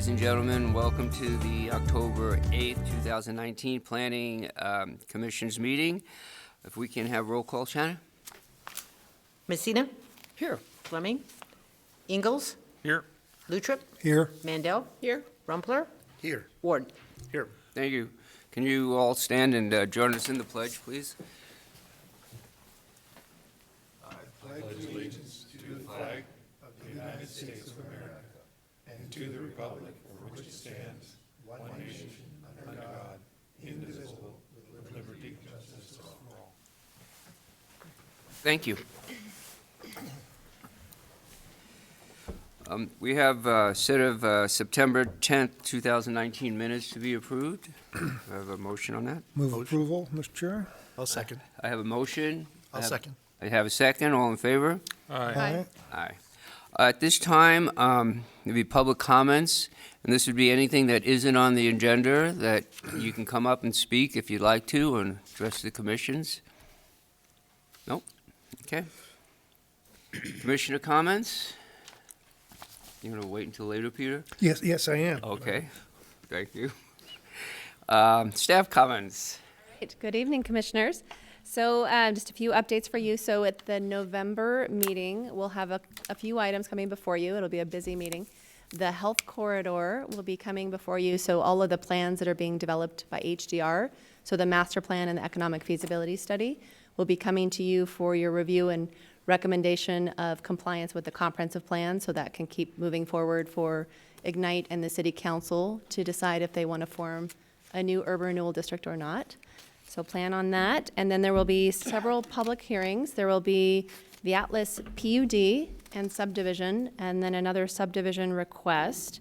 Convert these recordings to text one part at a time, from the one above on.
Ladies and gentlemen, welcome to the October 8th, 2019 Planning Commission's meeting. If we can have roll call, Shannon? Messina? Here. Fleming? Ingalls? Here. Lutrip? Here. Mandel? Here. Rumpler? Here. Ward? Here. Thank you. Can you all stand and join us in the pledge, please? Thank you. We have a set of September 10th, 2019 minutes to be approved. I have a motion on that. Move approval, Mr. Chair. I'll second. I have a motion. I'll second. I have a second. All in favor? Aye. Aye. At this time, there'll be public comments, and this would be anything that isn't on the agenda that you can come up and speak if you'd like to and address the commissions. Nope. Okay. Commissioner comments? You going to wait until later, Peter? Yes, I am. Okay. Thank you. Staff comments. Right. Good evening, Commissioners. So just a few updates for you. So at the November meeting, we'll have a few items coming before you. It'll be a busy meeting. The health corridor will be coming before you. So all of the plans that are being developed by HDR, so the master plan and the economic feasibility study, will be coming to you for your review and recommendation of compliance with the comprehensive plan, so that can keep moving forward for Ignite and the City Council to decide if they want to form a new urban renewal district or not. So plan on that. And then there will be several public hearings. There will be the Atlas PUD and subdivision, and then another subdivision request.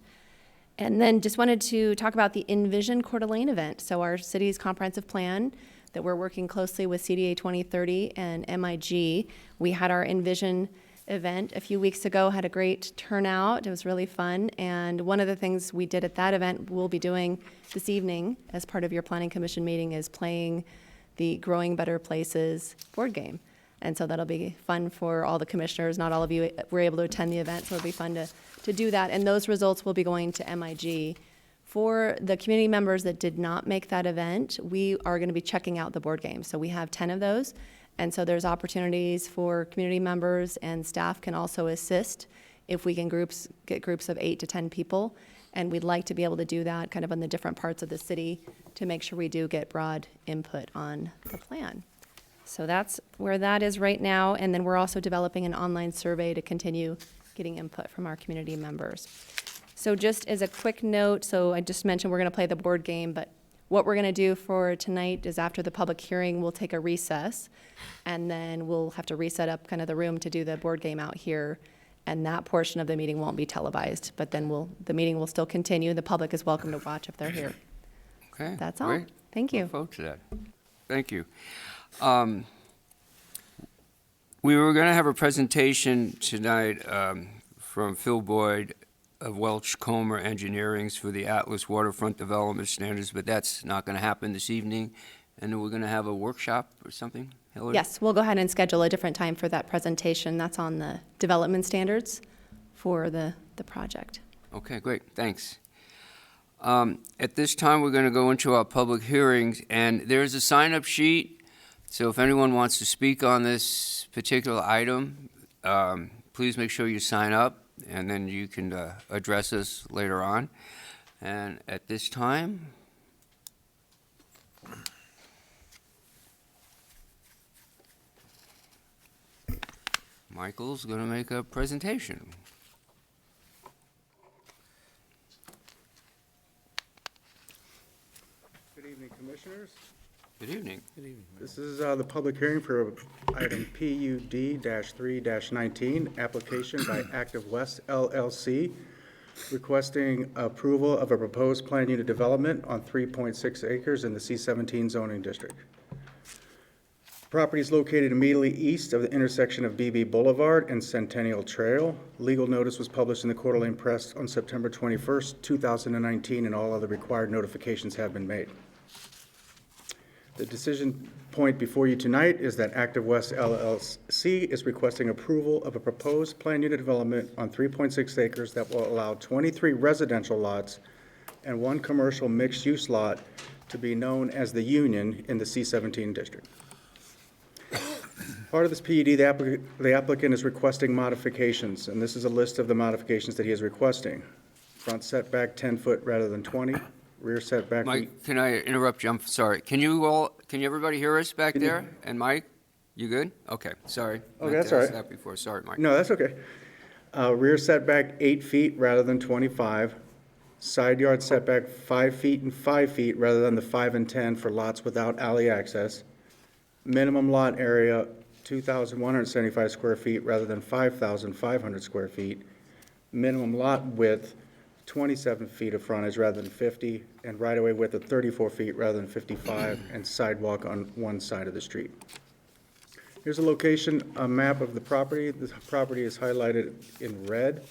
And then just wanted to talk about the Envision Coeur d'Alene event. So our city's comprehensive plan that we're working closely with CDA 2030 and MIG. We had our Envision event a few weeks ago, had a great turnout. It was really fun. And one of the things we did at that event, we'll be doing this evening as part of your Planning Commission meeting, is playing the Growing Better Places board game. And so that'll be fun for all the commissioners. Not all of you were able to attend the event, so it'll be fun to do that. And those results will be going to MIG. For the community members that did not make that event, we are going to be checking out the board games. So we have 10 of those. And so there's opportunities for community members, and staff can also assist if we can get groups of 8 to 10 people. And we'd like to be able to do that kind of in the different parts of the city to make sure we do get broad input on the plan. So that's where that is right now. And then we're also developing an online survey to continue getting input from our community members. So just as a quick note, so I just mentioned we're going to play the board game, but what we're going to do for tonight is after the public hearing, we'll take a recess, and then we'll have to reset up kind of the room to do the board game out here, and that portion of the meeting won't be televised, but then the meeting will still continue. The public is welcome to watch if they're here. Okay. That's all. Great. Thank you. Look forward to that. Thank you. We were going to have a presentation tonight from Phil Boyd of Welch Comer Engineering's for the Atlas Waterfront Development Standards, but that's not going to happen this evening. And then we're going to have a workshop or something, Hillary? Yes, we'll go ahead and schedule a different time for that presentation. That's on the development standards for the project. Okay, great, thanks. At this time, we're going to go into our public hearings, and there's a sign-up sheet. So if anyone wants to speak on this particular item, please make sure you sign up, and then you can address us later on. And at this time, Michael's going to make a presentation. Good evening, Commissioners. Good evening. This is the public hearing for item PUD-3-19, application by Active West LLC, requesting approval of a proposed planned unit development on 3.6 acres in the C-17 zoning district. Property is located immediately east of the intersection of BB Boulevard and Centennial Trail. Legal notice was published in the Coeur d'Alene Press on September 21st, 2019, and all other required notifications have been made. The decision point before you tonight is that Active West LLC is requesting approval of a proposed planned unit development on 3.6 acres that will allow 23 residential lots and 1 commercial mixed-use lot to be known as the Union in the C-17 district. Part of this PUD, the applicant is requesting modifications, and this is a list of the modifications that he is requesting. Front setback 10 foot rather than 20, rear setback. Mike, can I interrupt you? I'm sorry. Can everybody hear us back there? And Mike, you good? Okay, sorry. Okay, that's all right. That before. Sorry, Mike. No, that's okay. Rear setback 8 feet rather than 25. Side yard setback 5 feet and 5 feet rather than the 5 and 10 for lots without alley access. Minimum lot area 2,175 square feet rather than 5,500 square feet. Minimum lot width 27 feet of frontage rather than 50, and right-of-way width of 34 feet rather than 55, and sidewalk on one side of the street. Here's a map of the property. The property is highlighted in red.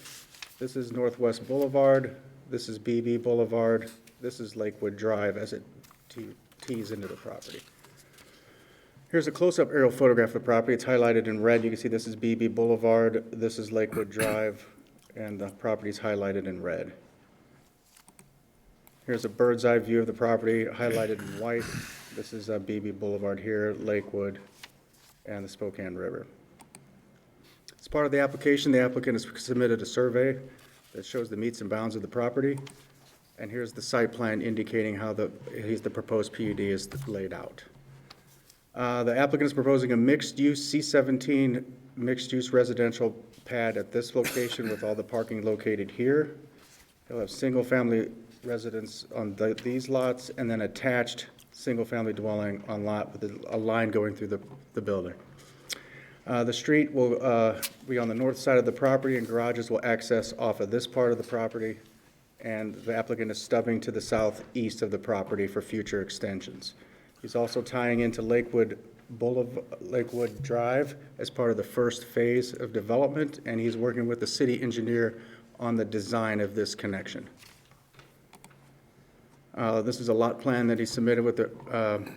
This is Northwest Boulevard. This is BB Boulevard. This is Lakewood Drive as it tees into the property. Here's a close-up aerial photograph of the property. It's highlighted in red. You can see this is BB Boulevard. This is Lakewood Drive, and the property is highlighted in red. Here's a bird's eye view of the property highlighted in white. This is BB Boulevard here, Lakewood, and the Spokane River. As part of the application, the applicant has submitted a survey that shows the metes and bounds of the property. And here's the site plan indicating how the proposed PUD is laid out. The applicant is proposing a mixed-use C-17 mixed-use residential pad at this location with all the parking located here. He'll have single-family residence on these lots and then attached single-family dwelling on lot with a line going through the building. The street will be on the north side of the property, and garages will access off of this part of the property, and the applicant is stubbing to the southeast of the property for future extensions. He's also tying into Lakewood Drive as part of the first phase of development, and he's working with the city engineer on the design of this connection. This is a lot plan that he submitted with the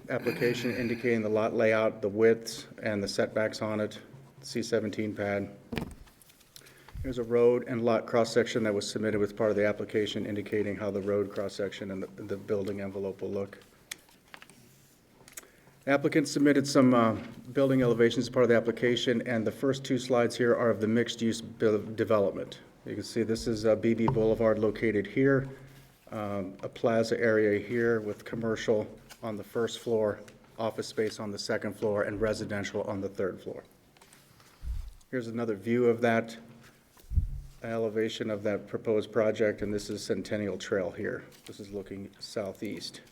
application indicating the lot layout, the widths, and the setbacks on it, C-17 pad. Here's a road and lot cross-section that was submitted with part of the application indicating how the road cross-section and the building envelope will look. The applicant submitted some building elevations as part of the application, and the first 2 slides here are of the mixed-use development. You can see this is BB Boulevard located here, a plaza area here with commercial on the first floor, office space on the second floor, and residential on the third floor. Here's another view of that elevation of that proposed project, and this is Centennial Trail here. This is looking southeast.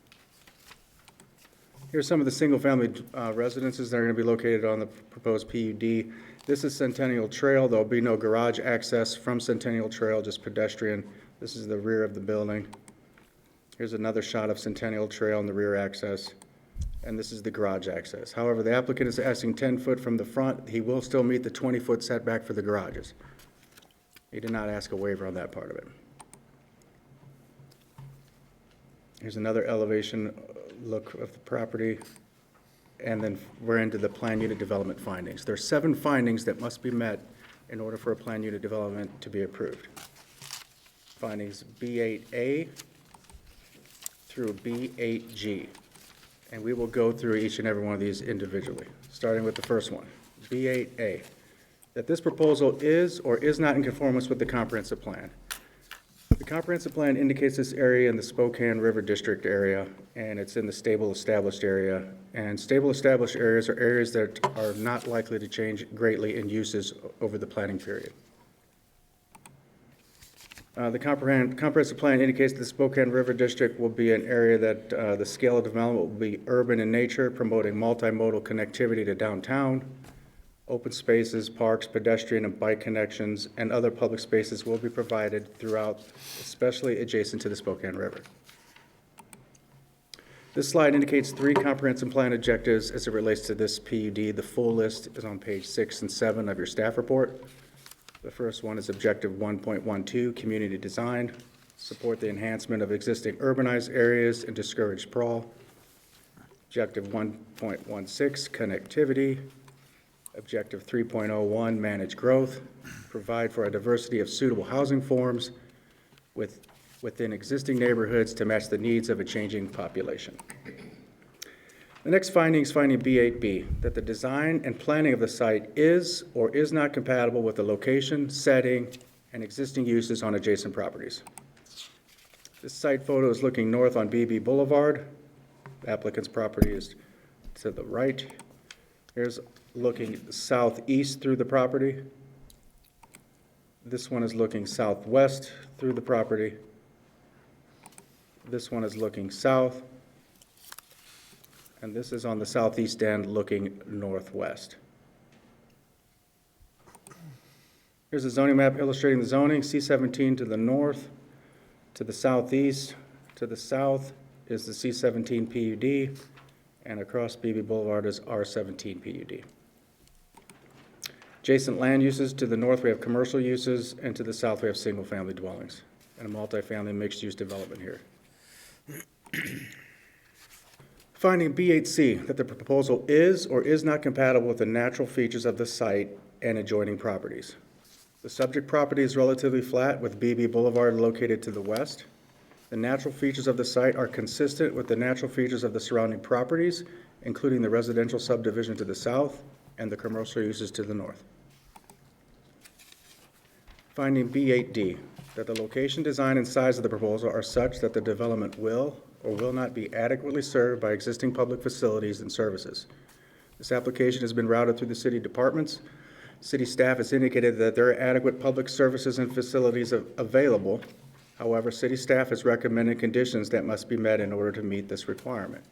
Here's some of the single-family residences that are going to be located on the proposed PUD. This is Centennial Trail. There'll be no garage access from Centennial Trail, just pedestrian. This is the rear of the building. Here's another shot of Centennial Trail and the rear access, and this is the garage access. However, the applicant is asking 10 foot from the front. He will still meet the 20-foot setback for the garages. He did not ask a waiver on that part of it. Here's another elevation look of the property, and then we're into the plan unit development findings. There are 7 findings that must be met in order for a plan unit development to be approved. Findings B8A through B8G, and we will go through each and every one of these individually, starting with the first one, B8A, that this proposal is or is not in conformance with the comprehensive plan. The comprehensive plan indicates this area in the Spokane River District area, and it's in the stable established area. And stable established areas are areas that are not likely to change greatly in uses over the planning period. The comprehensive plan indicates that the Spokane River District will be an area that the scale of development will be urban in nature, promoting multimodal connectivity to downtown. Open spaces, parks, pedestrian and bike connections, and other public spaces will be provided throughout, especially adjacent to the Spokane River. This slide indicates 3 comprehensive plan objectives as it relates to this PUD. The full list is on page 6 and 7 of your staff report. The first one is objective 1.12, community design, support the enhancement of existing urbanized areas and discourage sprawl. Objective 1.16, connectivity. Objective 3.01, manage growth. Provide for a diversity of suitable housing forms within existing neighborhoods to match the needs of a changing population. The next finding is finding B8B, that the design and planning of the site is or is not compatible with the location, setting, and existing uses on adjacent properties. This site photo is looking north on BB Boulevard. The applicant's property is to the right. Here's looking southeast through the property. This one is looking southwest through the property. This one is looking south. And this is on the southeast end looking northwest. Here's a zoning map illustrating the zoning. C17 to the north, to the southeast, to the south is the C17 PUD, and across BB Boulevard is R17 PUD. Adjacent land uses, to the north we have commercial uses, and to the south we have single-family dwellings, and a multifamily mixed-use development here. Finding B8C, that the proposal is or is not compatible with the natural features of the site and adjoining properties. The subject property is relatively flat with BB Boulevard located to the west. The natural features of the site are consistent with the natural features of the surrounding properties, including the residential subdivision to the south and the commercial uses to the north. Finding B8D, that the location, design, and size of the proposal are such that the development will or will not be adequately served by existing public facilities and services. This application has been routed through the city departments. City staff has indicated that there are adequate public services and facilities available. However, city staff has recommended conditions that must be met in order to meet this requirement.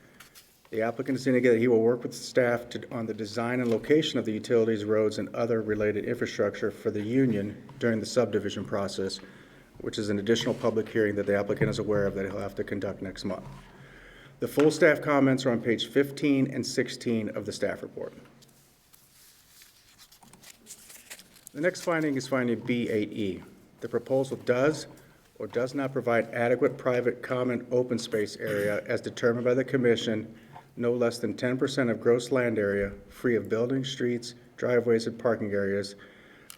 The applicant has indicated that he will work with staff on the design and location of the utilities, roads, and other related infrastructure for the union during the subdivision process, which is an additional public hearing that the applicant is aware of that he'll have to conduct next month. The full staff comments are on page 15 and 16 of the staff report. The next finding is finding B8E. The proposal does or does not provide adequate private common open space area as determined by the commission, no less than 10% of gross land area, free of buildings, streets, driveways, and parking areas.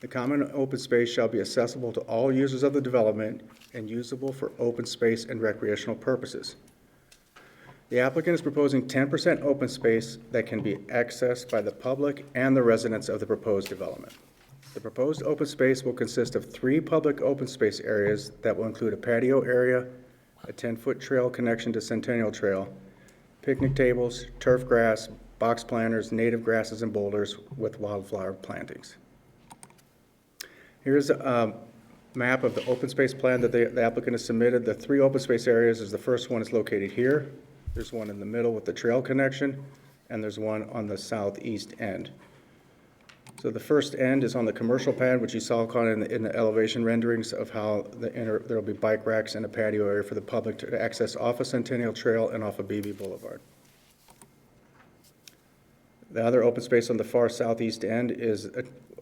The common open space shall be accessible to all users of the development and usable for open space and recreational purposes. The applicant is proposing 10% open space that can be accessed by the public and the residents of the proposed development. The proposed open space will consist of 3 public open space areas that will include a patio area, a 10-foot trail connection to Centennial Trail, picnic tables, turf grass, box planters, native grasses, and boulders with wildflower plantings. Here's a map of the open space plan that the applicant has submitted. The 3 open space areas is the first one is located here. There's one in the middle with the trail connection, and there's one on the southeast end. So the first end is on the commercial pad, which you saw kind of in the elevation renderings of how there'll be bike racks and a patio area for the public to access off of Centennial Trail and off of BB Boulevard. The other open space on the far southeast end is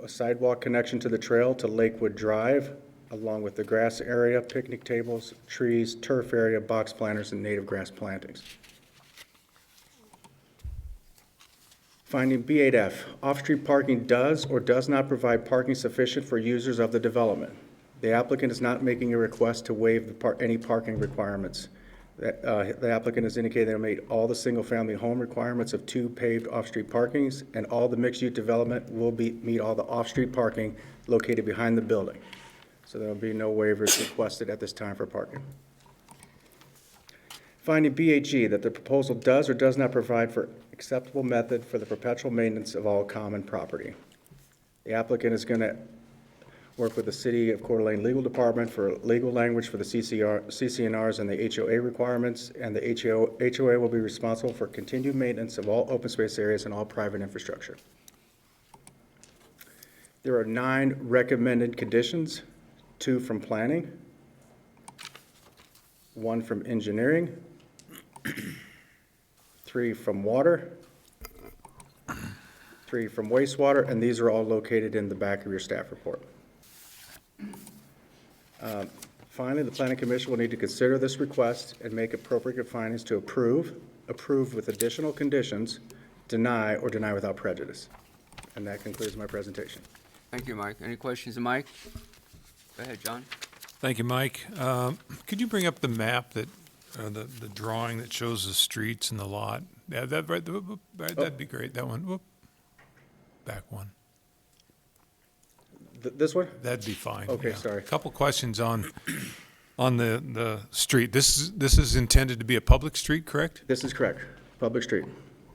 a sidewalk connection to the trail to Lakewood Drive, along with the grass area, picnic tables, trees, turf area, box planters, and native grass plantings. Finding B8F, off-street parking does or does not provide parking sufficient for users of the development. The applicant is not making a request to waive any parking requirements. The applicant has indicated they'll meet all the single-family home requirements of 2 paved off-street parkings, and all the mixed-use development will meet all the off-street parking located behind the building. So there will be no waivers requested at this time for parking. Finding BHG, that the proposal does or does not provide for acceptable method for the perpetual maintenance of all common property. The applicant is going to work with the City of Coeur d'Alene Legal Department for legal language for the CCNRs and the HOA requirements, and the HOA will be responsible for continued maintenance of all open space areas and all private infrastructure. There are 9 recommended conditions, 2 from planning, 1 from engineering, 3 from water, 3 from wastewater, and these are all located in the back of your staff report. Finally, the Planning Commission will need to consider this request and make appropriate findings to approve, approve with additional conditions, deny, or deny without prejudice. And that concludes my presentation. Thank you, Mike. Any questions of Mike? Go ahead, John. Thank you, Mike. Could you bring up the map that, the drawing that shows the streets and the lot? Yeah, that, right, that'd be great, that one. Whoop. Back one. This one? That'd be fine. Okay, yeah. sorry. Couple questions on the street. This is intended to be a public street, correct? This is correct. Public street.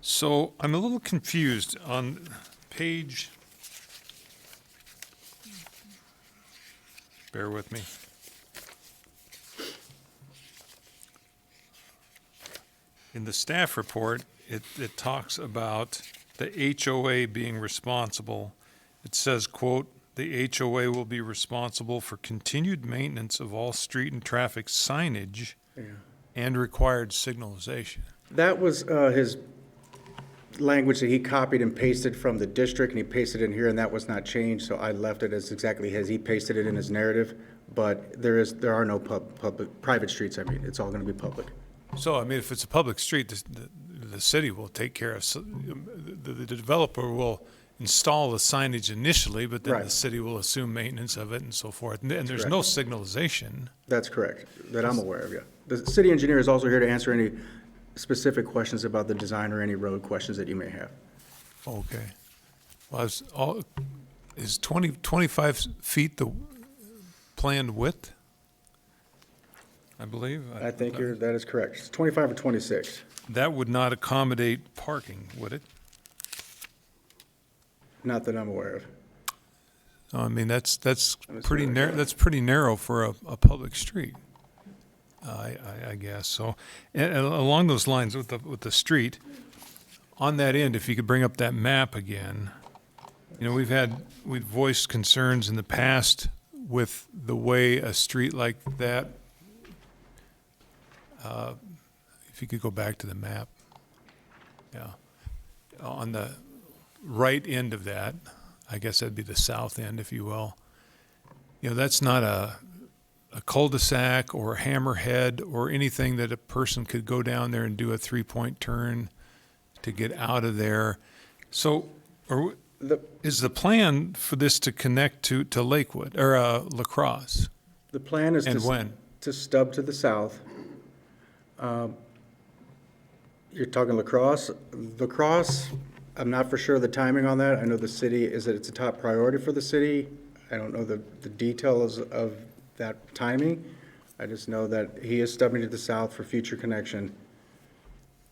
So I'm a little confused on page, bear with me. In the staff report, it talks about the HOA being responsible. It says, quote, "The HOA will be responsible for continued maintenance of all street and traffic signage and required signalization." That was his language that he copied and pasted from the district, and he pasted it in here, and that was not changed, so I left it as exactly as he pasted it in his narrative. But there are no private streets, I mean, it's all gonna be public. So, I mean, if it's a public street, the city will take care of, the developer will install the signage initially, but then Right. the city will assume maintenance of it and so forth. And there's correct. no signalization. That's correct, that I'm aware of, yeah. The city engineer is also here to answer any specific questions about the design or any road questions that you may have. Okay. Well, is 25 feet the planned width? I believe. I think that is correct. It's 25 or 26. That would not accommodate parking, would it? Not that I'm aware of. I mean, that's pretty right. narrow. That's pretty narrow for a public street. I guess so. And along those lines with the street, on that end, if you could bring up that map again, you know, we've voiced concerns in the past with the way a street like that. If you could go back to the map, yeah, on the right end of that, I guess that'd be the south end, if you will. You know, that's not a cul-de-sac or a hammerhead or anything that a person could go down there and do a three-point turn to get out of there. So, is the plan for this to connect to Lakewood or La Crosse? The plan is And when? to stub to the south. You're talking La Crosse? La Crosse, I'm not for sure the timing on that. I know the city is that it's a top priority for the city. I don't know the details of that timing. I just know that he is stubbing to the south for future connection,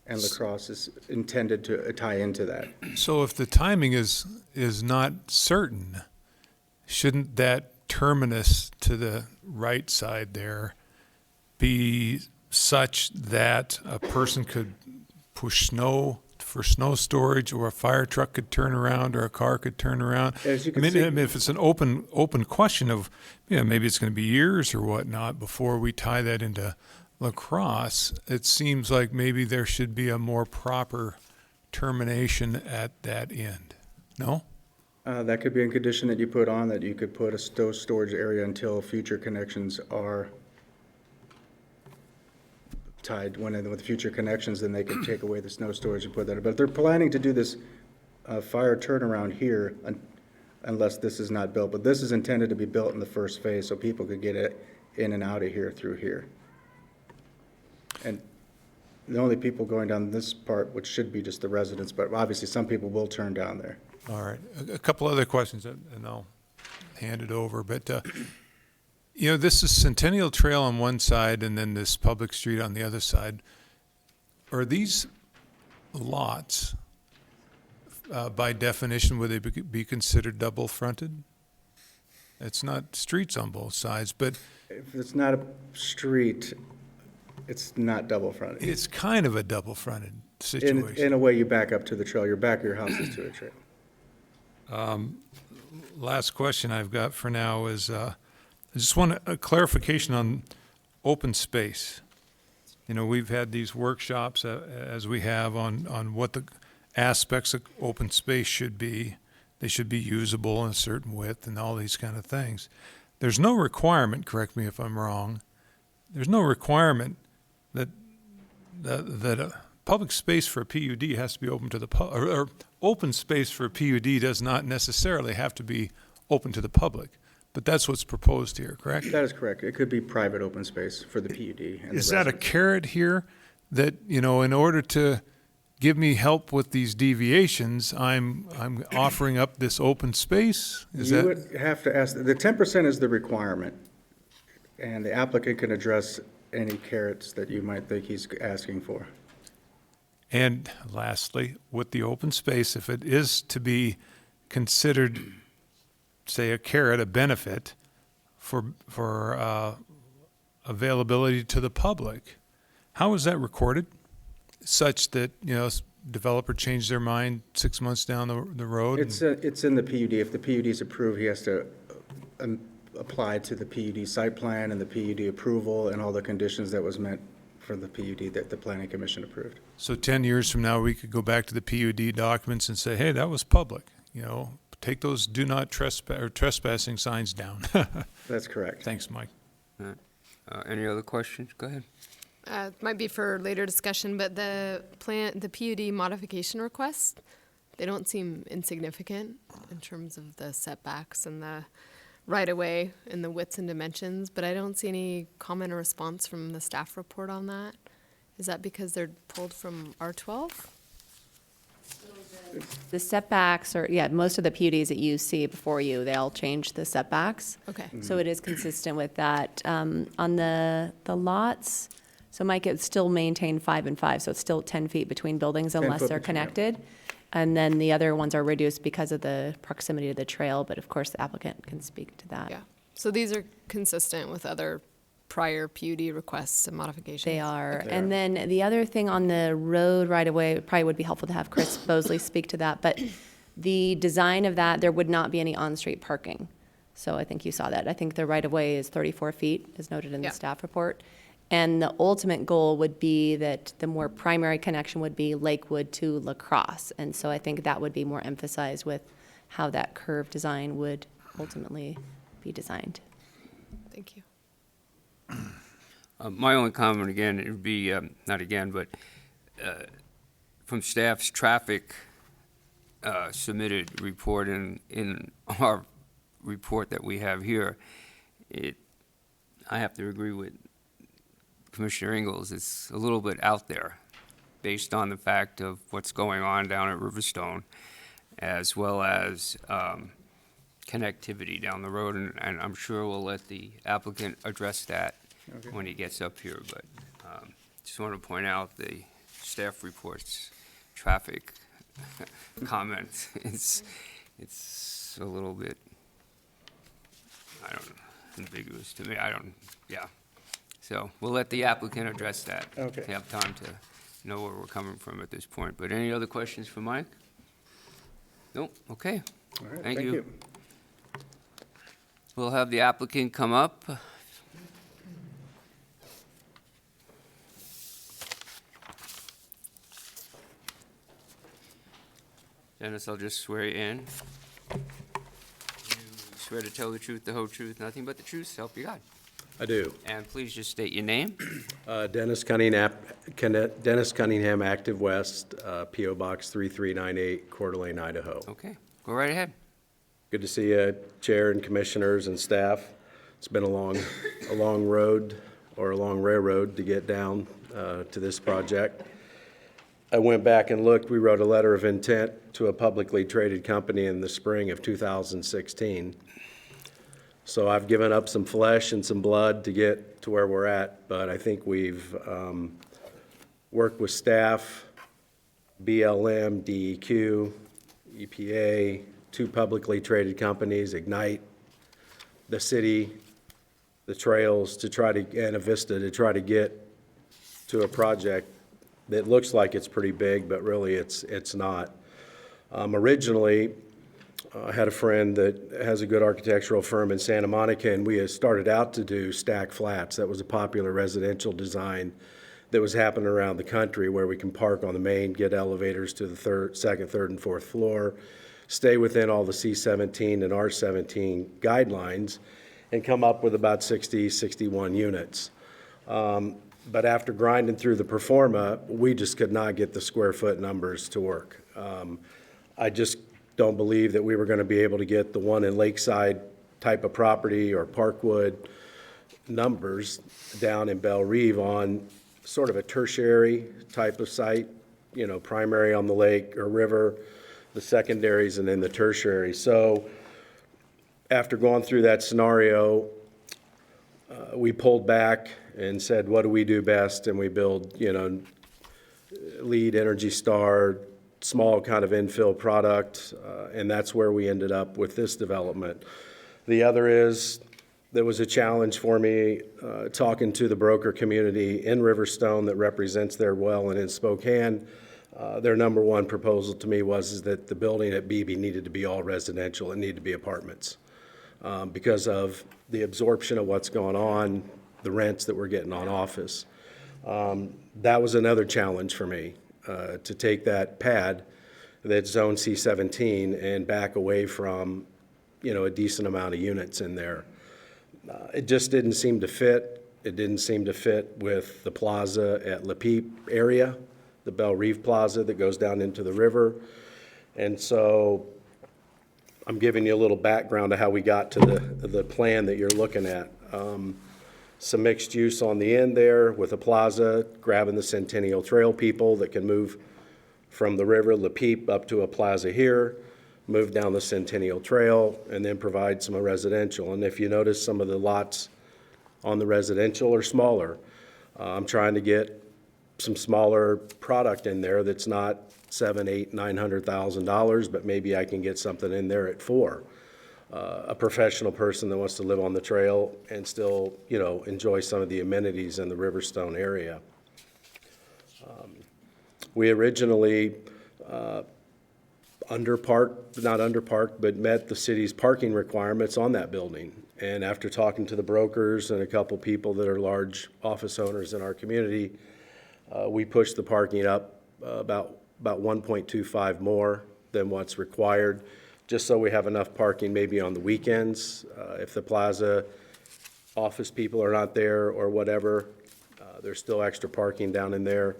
and La Crosse is intended to tie into that. So if the timing is not certain, shouldn't that terminus to the right side there be such that a person could push snow for snow storage, or a fire truck could turn around, or a car could turn around? As you I can mean, see- if it's an open question of, you know, maybe it's going to be years or whatnot before we tie that into La Crosse, it seems like maybe there should be a more proper termination at that end. No? That could be a condition that you put on, that you could put a snow storage area until future connections are tied. When with future connections, then they could take away the snow storage and put that. But they're planning to do this fire turnaround here unless this is not built. But this is intended to be built in the first phase, so people could get it in and out of here through here. And the only people going down this part, which should be just the residents, but obviously some people will turn down there. All right. A couple other questions, and I'll hand it over. But, you know, this is Centennial Trail on one side and then this public street on the other side. Are these lots, by definition, would they be considered double-fronted? It's not streets on both sides, but If it's not a street, it's not double fronted. it's kind of a double-fronted situation. In a way, you back up to the trail. Your back of your house is to a trail. Last question I've got for now is, I just want a clarification on open space. You know, we've had these workshops, as we have, on what the aspects of open space should be. They should be usable in a certain width and all these kind of things. There's no requirement, correct me if I'm wrong, there's no requirement that public space for a PUD has to be open to the or open space for a PUD does not necessarily have to be open to the public. But that's what's proposed here, correct? That is correct. It could be private open space for the PUD. And the Is that a residents. carrot here that, in order to give me help with these deviations, I'm offering up this open space? Is You that, would have to ask, the 10% is the requirement, and the applicant can address any carrots that you might think he's asking for. and lastly, with the open space, if it is to be considered, say, a carrot, a benefit for availability to the public, how is that recorded? Such that, developer changed their mind 6 months down the road? It's in the PUD. If the PUD is approved, he has to apply to the PUD site plan and the PUD approval and all the conditions that was meant for the PUD that the planning commission approved. So 10 years from now, we could go back to the PUD documents and say, hey, that was public, take those do not trespass or trespassing signs down. That's correct. Thanks, Mike. Any other questions? Go ahead. It might be for later discussion, but the PUD modification requests, they don't seem insignificant in terms of the setbacks and the right-of-way and the widths and dimensions, but I don't see any comment or response from the staff report on that. Is that because they're pulled from R12? The setbacks are, most of the PUDs that you see before you, they all change the setbacks. Okay. So it is consistent with that. On the lots, so Mike, it's still maintained 5 and 5, so it's still 10 feet between buildings 10 unless foot they're between, yeah. connected. And then the other ones are reduced because of the proximity to the trail, but of course the applicant can speak to that. Yeah. So these are consistent with other prior PUD requests and modifications? They are. They And are. then the other thing on the road right away, it probably would be helpful to have Chris Bosley speak to that, but the design of that, there would not be any on-street parking. So I think you saw that. I think the right of way is 34 feet, as noted in the Yeah. staff report. And the ultimate goal would be that the more primary connection would be Lakewood to La Crosse. And so I think that would be more emphasized with how that curve design would ultimately be designed. Thank you. My only comment again, it would be, not again, but from staff's traffic submitted report in our report that we have here, I have to agree with Commissioner Ingalls, it's a little bit out there based on the fact of what's going on down at Riverstone, as well as connectivity down the road, and I'm sure we'll let the applicant address that Okay. when he gets up here, but just want to point out the staff report's traffic comments. It's a little bit, ambiguous to me. So we'll let the applicant address that. Okay. To have time to know where we're coming from at this point. But any other questions for Mike? Nope, okay. All right, Thank you. We'll have the applicant come up. Dennis, I'll just swear you in. You swear to tell the truth, the whole truth, nothing but the truth, so help you God. I do. And please just state your name. Dennis Cunningham, Active West, P.O. Box 3398, Coeur d'Alene, Idaho. Okay, go right ahead. Good to see you, Chair and Commissioners and staff. It's been a long road, or a long railroad to get down to this project. I went back and looked. We wrote a letter of intent to a publicly traded company in the spring of 2016. So I've given up some flesh and some blood to get to where we're at, but I think we've worked with staff, BLM, DEQ, EPA, 2 publicly traded companies, Ignite, the city, the trails, and Avista to try to get to a project that looks like it's pretty big, but really it's not. Originally, I had a friend that has a good architectural firm in Santa Monica, and we had started out to do stack flats. That was a popular residential design that was happening around the country, where we can park on the main, get elevators to the second, third, and fourth floor, stay within all the C17 and R17 guidelines, and come up with about 60, 61 units. But after grinding through the pro forma, we just could not get the square foot numbers to work. I just don't believe that we were going to be able to get the one in Lakeside type of property or Parkwood numbers down in Belle Reve on sort of a tertiary type of site, you know, primary on the lake or river, the secondaries, and then the tertiary. So after going through that scenario, we pulled back and said, what do we do best? And we build, you know, LEED, Energy Star, small kind of infill product, and that's where we ended up with this development. The other is, there was a challenge for me talking to the broker community in Riverstone that represents their well and in Spokane. Their number one proposal to me was that the building at BB needed to be all residential. It needed to be apartments because of the absorption of what's going on, the rents that we're getting on office. That was another challenge for me, to take that pad that's zone C17 and back away from, you know, a decent amount of units in there. It just didn't seem to fit. It didn't seem to fit with the plaza at La Peep area, the Belle Reve Plaza that goes down into the river. And so I'm giving you a little background of how we got to the plan that you're looking at. Some mixed use on the end there with a plaza, grabbing the Centennial Trail people that can move from the river, La Peep, up to a plaza here, move down the Centennial Trail, and then provide some residential. And if you notice, some of the lots on the residential are smaller. I'm trying to get some smaller product in there that's not $700,000, $800,000, $900,000, but maybe I can get something in there at $4 million. A professional person that wants to live on the trail and still, you know, enjoy some of the amenities in the Riverstone area. We originally not underparked, but met the city's parking requirements on that building. And after talking to the brokers and a couple people that are large office owners in our community, we pushed the parking up about 1.25 more than what's required, just so we have enough parking maybe on the weekends. If the plaza office people are not there or whatever, there's still extra parking down in there.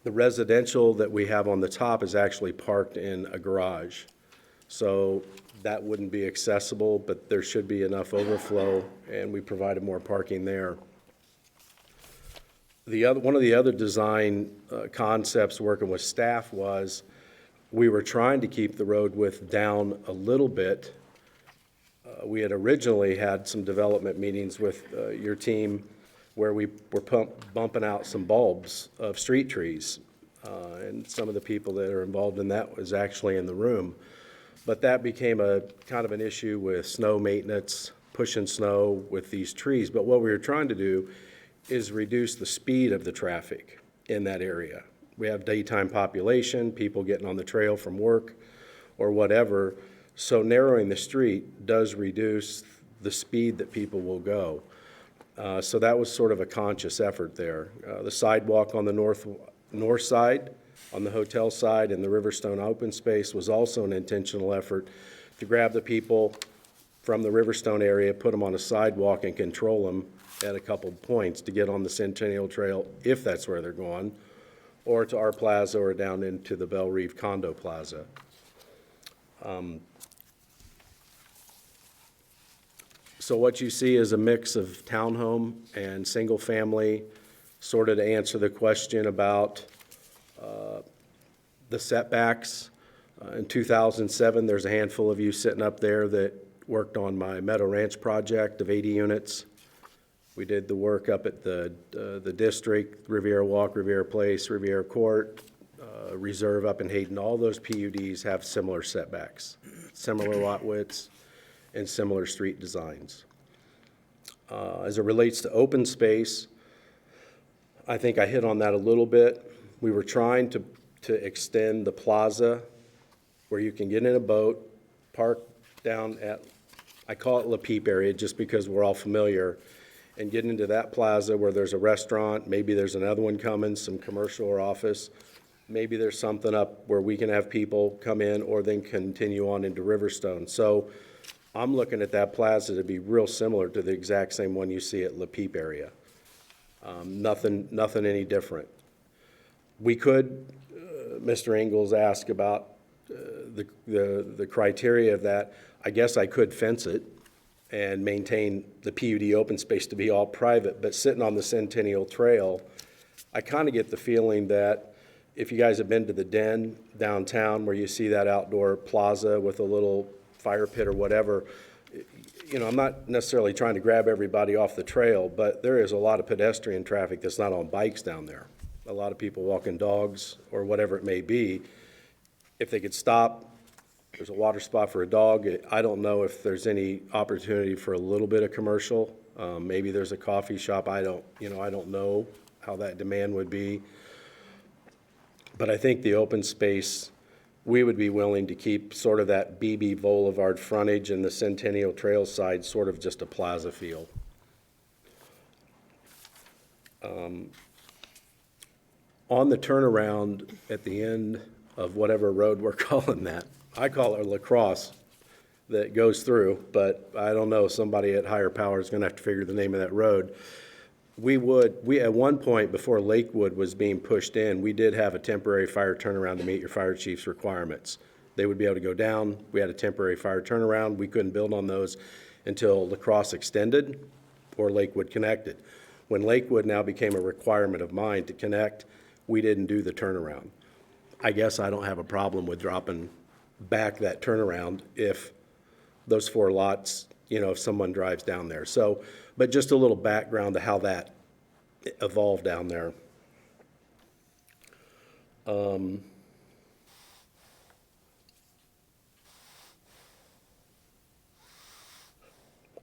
The residential that we have on the top is actually parked in a garage. So that wouldn't be accessible, but there should be enough overflow, and we provided more parking there. One of the other design concepts working with staff was we were trying to keep the road width down a little bit. We had originally had some development meetings with your team where we were bumping out some bulbs of street trees. And some of the people that are involved in that was actually in the room. But that became a kind of an issue with snow maintenance, pushing snow with these trees. But what we were trying to do is reduce the speed of the traffic in that area. We have daytime population, people getting on the trail from work or whatever. So narrowing the street does reduce the speed that people will go. So that was sort of a conscious effort there. The sidewalk on the north side, on the hotel side, and the Riverstone open space was also an intentional effort to grab the people from the Riverstone area, put them on a sidewalk and control them at a couple points to get on the Centennial Trail, if that's where they're going, or to our plaza or down into the Belle Reve condo plaza. So what you see is a mix of townhome and single-family, sort of to answer the question about the setbacks. In 2007, there's a handful of you sitting up there that worked on my Meadow Ranch project of 80 units. We did the work up at the district, Riviera Walk, Riviera Place, Riviera Court, Reserve up in Hayden. All those PUDs have similar setbacks, similar lot widths, and similar street designs. As it relates to open space, I think I hit on that a little bit. We were trying to extend the plaza where you can get in a boat, park down at, I call it La Peep area just because we're all familiar, and get into that plaza where there's a restaurant, maybe there's another one coming, some commercial or office. Maybe there's something up where we can have people come in or then continue on into Riverstone. So I'm looking at that plaza to be real similar to the exact same one you see at La Peep area. Nothing any different. We could, Mr. Ingles asked about the criteria of that. I guess I could fence it and maintain the PUD open space to be all private, but sitting on the Centennial Trail, I kind of get the feeling that if you guys have been to the Den downtown where you see that outdoor plaza with a little fire pit or whatever, you know, I'm not necessarily trying to grab everybody off the trail, but there is a lot of pedestrian traffic that's not on bikes down there. A lot of people walking dogs or whatever it may be. If they could stop, there's a water spot for a dog. I don't know if there's any opportunity for a little bit of commercial. Maybe there's a coffee shop. I don't know how that demand would be. But I think the open space, we would be willing to keep sort of that BB Boulevard frontage and the Centennial Trail side sort of just a plaza feel. On the turnaround at the end of whatever road we're calling that, I call it La Crosse, that goes through, but I don't know, somebody at higher power is gonna have to figure the name of that road. We at one point, before Lakewood was being pushed in, we did have a temporary fire turnaround to meet your fire chief's requirements. They would be able to go down. We had a temporary fire turnaround. We couldn't build on those until La Crosse extended or Lakewood connected. When Lakewood now became a requirement of mine to connect, we didn't do the turnaround. I guess I don't have a problem with dropping back that turnaround if those 4 lots, you know, if someone drives down there. So, but just a little background to how that evolved down there.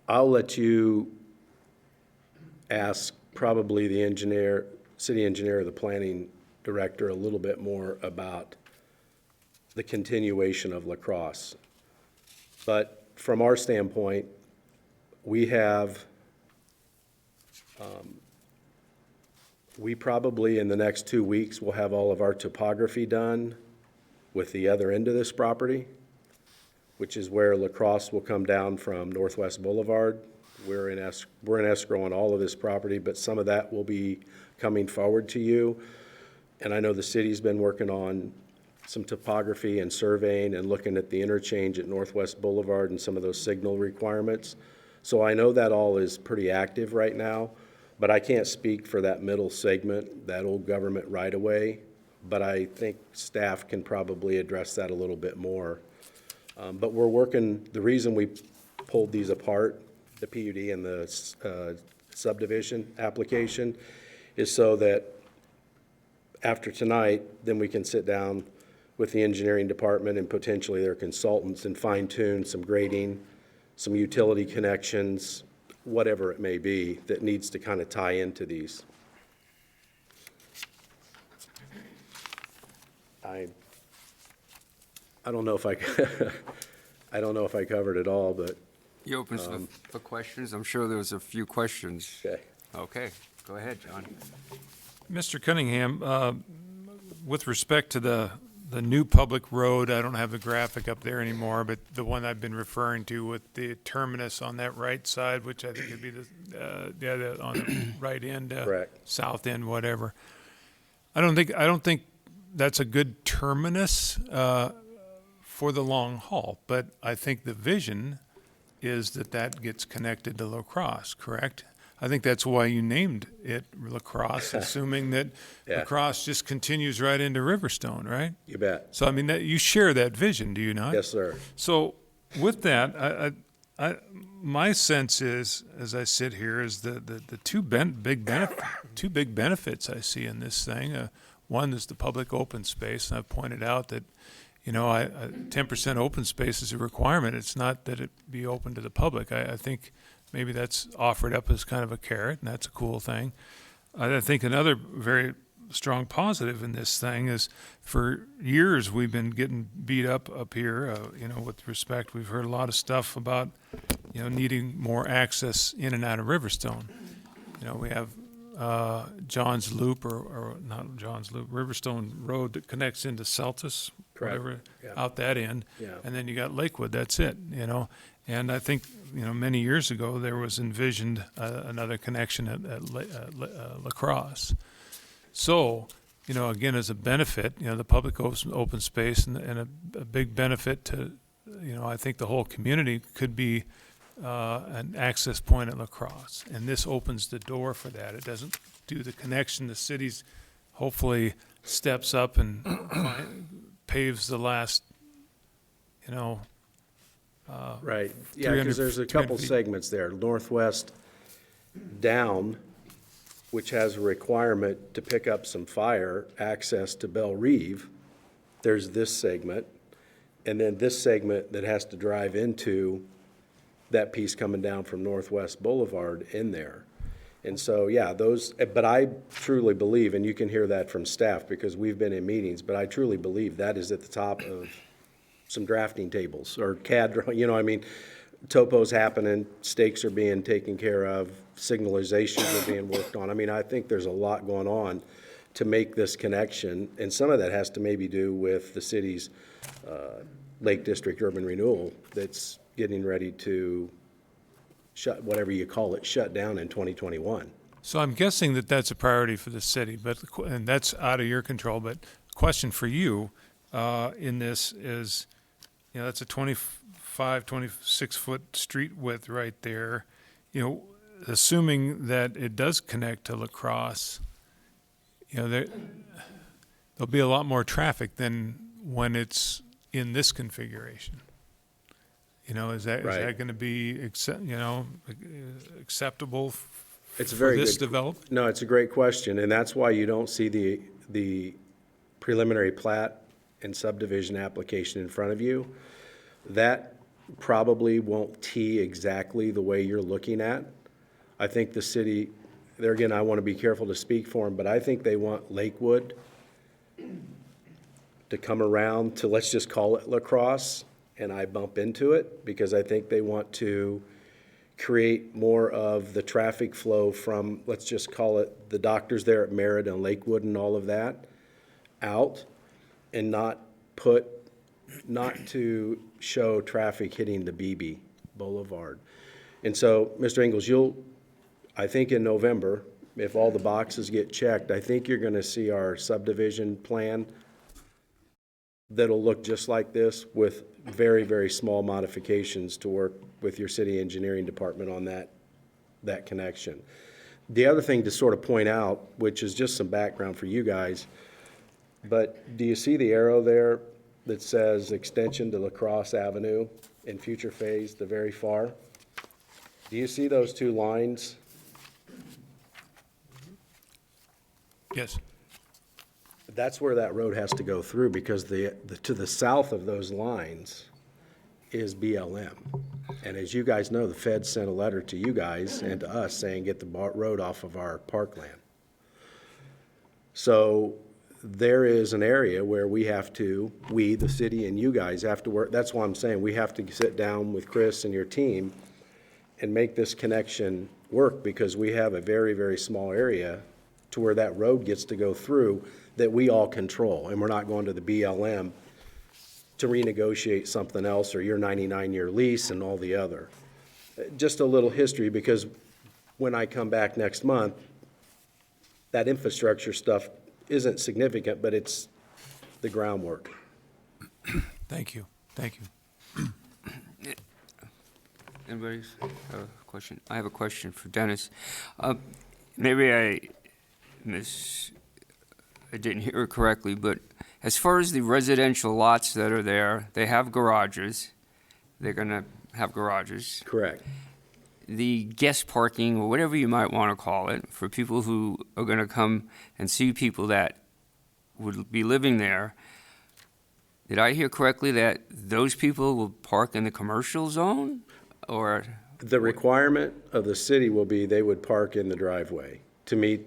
I'll let you ask probably the engineer, city engineer, or the planning director a little bit more about the continuation of La Crosse. But from our standpoint, we have, we probably in the next 2 weeks will have all of our topography done with the other end of this property, which is where La Crosse will come down from Northwest Boulevard. We're in escrow on all of this property, but some of that will be coming forward to you. And I know the city's been working on some topography and surveying and looking at the interchange at Northwest Boulevard and some of those signal requirements. So I know that all is pretty active right now, but I can't speak for that middle segment, that old government right-of-way. But I think staff can probably address that a little bit more. But we're working, the reason we pulled these apart, the PUD and the subdivision application, is so that after tonight, then we can sit down with the engineering department and potentially their consultants and fine-tune some grading, some utility connections, whatever it may be that needs to kind of tie into these. I don't know if I don't know if I covered it all, but You open for questions? I'm sure there was a few questions. okay. Okay, go ahead, John. Mr. Cunningham, with respect to the new public road, I don't have the graphic up there anymore, but the one I've been referring to with the terminus on that right side, which I think would be the on the right end, Correct. south end, whatever. I don't think that's a good terminus for the long haul, but I think the vision is that gets connected to La Crosse, correct? I think that's why you named it La Crosse, assuming that Yeah. La Crosse just continues right into Riverstone, right? You bet. So, I mean, you share that vision, do you not? Yes, sir. So with that, my sense is, as I sit here, is the two big benefits I see in this thing. One is the public open space, and I've pointed out that, 10% open space is a requirement. It's not that it be open to the public. I think maybe that's offered up as kind of a carrot, and that's a cool thing. I think another very strong positive in this thing is for years we've been getting beat up here, with respect. We've heard a lot of stuff about, needing more access in and out of Riverstone. We have John's Loop, or not John's Loop, Riverstone Road that connects into Celtus, Correct. whatever, Yeah. out that end. Yeah. And then you got Lakewood, that's it, And I think, many years ago, there was envisioned another connection at La Crosse. So, again, as a benefit, the public open space and a big benefit to, I think the whole community could be an access point at La Crosse. And this opens the door for that. It doesn't do the connection. The city's hopefully steps up and paves the last, Right, yeah, 300 because there's a couple 300 feet. segments there. Northwest down, which has a requirement to pick up some fire access to Belle Reve. There's this segment, and then this segment that has to drive into that piece coming down from Northwest Boulevard in there. And so, yeah, those, but I truly believe, and you can hear that from staff because we've been in meetings, but I truly believe that is at the top of some drafting tables or CAD, topo's happening, stakes are being taken care of, signalizations are being worked on. I think there's a lot going on to make this connection, and some of that has to maybe do with the city's Lake District urban renewal that's getting ready to shut, whatever you call it, shut down in 2021. So I'm guessing that that's a priority for the city, and that's out of your control. But question for you in this is, that's a 26-foot street width right there. Assuming that it does connect to La Crosse, there'll be a lot more traffic than when it's in this configuration. Is that Right. going to be acceptable It's a for very this good. development? No, it's a great question, and that's why you don't see the preliminary plat and subdivision application in front of you. That probably won't tee exactly the way you're looking at. I think the city, there again, I want to be careful to speak for them, but I think they want Lakewood to come around to, let's just call it La Crosse, and I bump into it, because I think they want to create more of the traffic flow from, let's just call it, the doctors there at Merritt and Lakewood and all of that, out, and not to show traffic hitting the BB Boulevard. And so, Mr. Ingles, I think in November, if all the boxes get checked, I think you're gonna see our subdivision plan that'll look just like this with very, very small modifications to work with your city engineering department on that connection. The other thing to sort of point out, which is just some background for you guys, but do you see the arrow there that says extension to La Crosse Avenue in future phase, the very far? Do you see those two lines? Yes. That's where that road has to go through, because to the south of those lines is BLM. And as you guys know, the Fed sent a letter to you guys and to us saying, get the road off of our parkland. So there is an area where we, the city and you guys have to work. That's why I'm saying we have to sit down with Chris and your team and make this connection work, because we have a very, very small area to where that road gets to go through that we all control, and we're not going to the BLM to renegotiate something else or your 99-year lease and all the other. Just a little history, because when I come back next month, that infrastructure stuff isn't significant, but it's the groundwork. Thank you. Anybody have a question? I have a question for Dennis. Maybe I didn't hear it correctly, but as far as the residential lots that are there, they have garages. They're going to have garages. Correct. The guest parking, or whatever you might want to call it, for people who are going to come and see people that would be living there, did I hear correctly that those people will park in the commercial zone? Or The requirement of the city will be they would park in the driveway to meet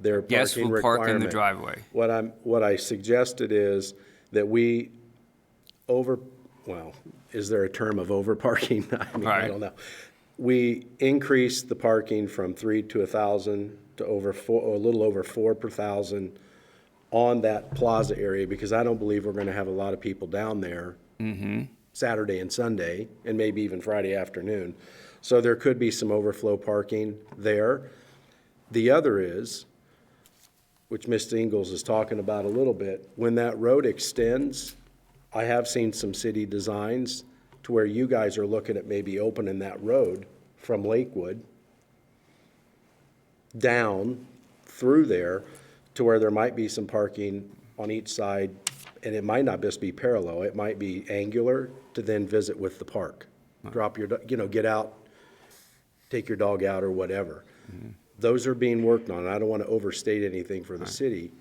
their guests parking will requirement. park in the driveway? What I suggested is that we is there a term of over parking? I mean, I Right. don't know. We increased the parking from 3 to 1,000 to over 4, or a little over 4 per 1,000 on that plaza area, because I don't believe we're gonna have a lot of people down there Saturday and Sunday, and maybe even Friday afternoon. So there could be some overflow parking there. The other is, which Mr. Ingles is talking about a little bit, when that road extends, I have seen some city designs to where you guys are looking at maybe opening that road from Lakewood down through there to where there might be some parking on each side, and it might not just be parallel, it might be angular to then visit with the park. Drop your, get out, take your dog out or whatever. Those are being worked on. I don't want to overstate anything for the city,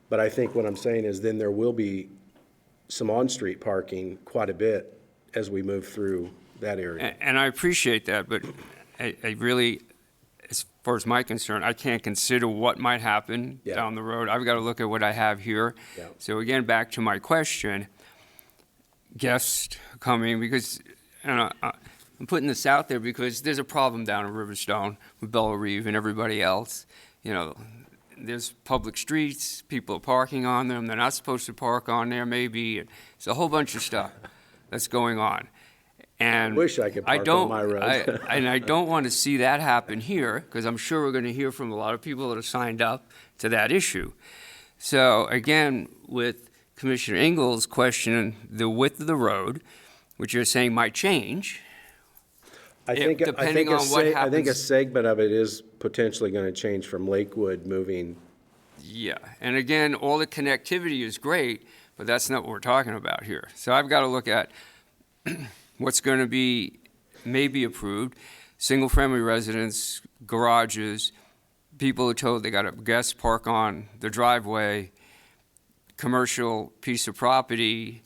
but I think what I'm saying is then there will be some on-street parking quite a bit as we move through that area. And I appreciate that, but I really, as far as my concern, I can't consider what might happen Yeah. down the road. I've got to look at what I have here. Yeah. So again, back to my question, guests coming, because, I'm putting this out there because there's a problem down in Riverstone with Bella Reeve and everybody else. There's public streets, people are parking on them, they're not supposed to park on there maybe. It's a whole bunch of stuff that's going on. And Wish I could park on my road. And I don't want to see that happen here, because I'm sure we're going to hear from a lot of people that have signed up to that issue. So again, with Commissioner Ingles questioning the width of the road, which you're saying might change, I think depending on what I think a happens- segment of it is potentially going to change from Lakewood moving. yeah. And again, all the connectivity is great, but that's not what we're talking about here. So I've got to look at what's going to be maybe approved, single-family residence, garages, people are told they got a guest park on the driveway, commercial piece of property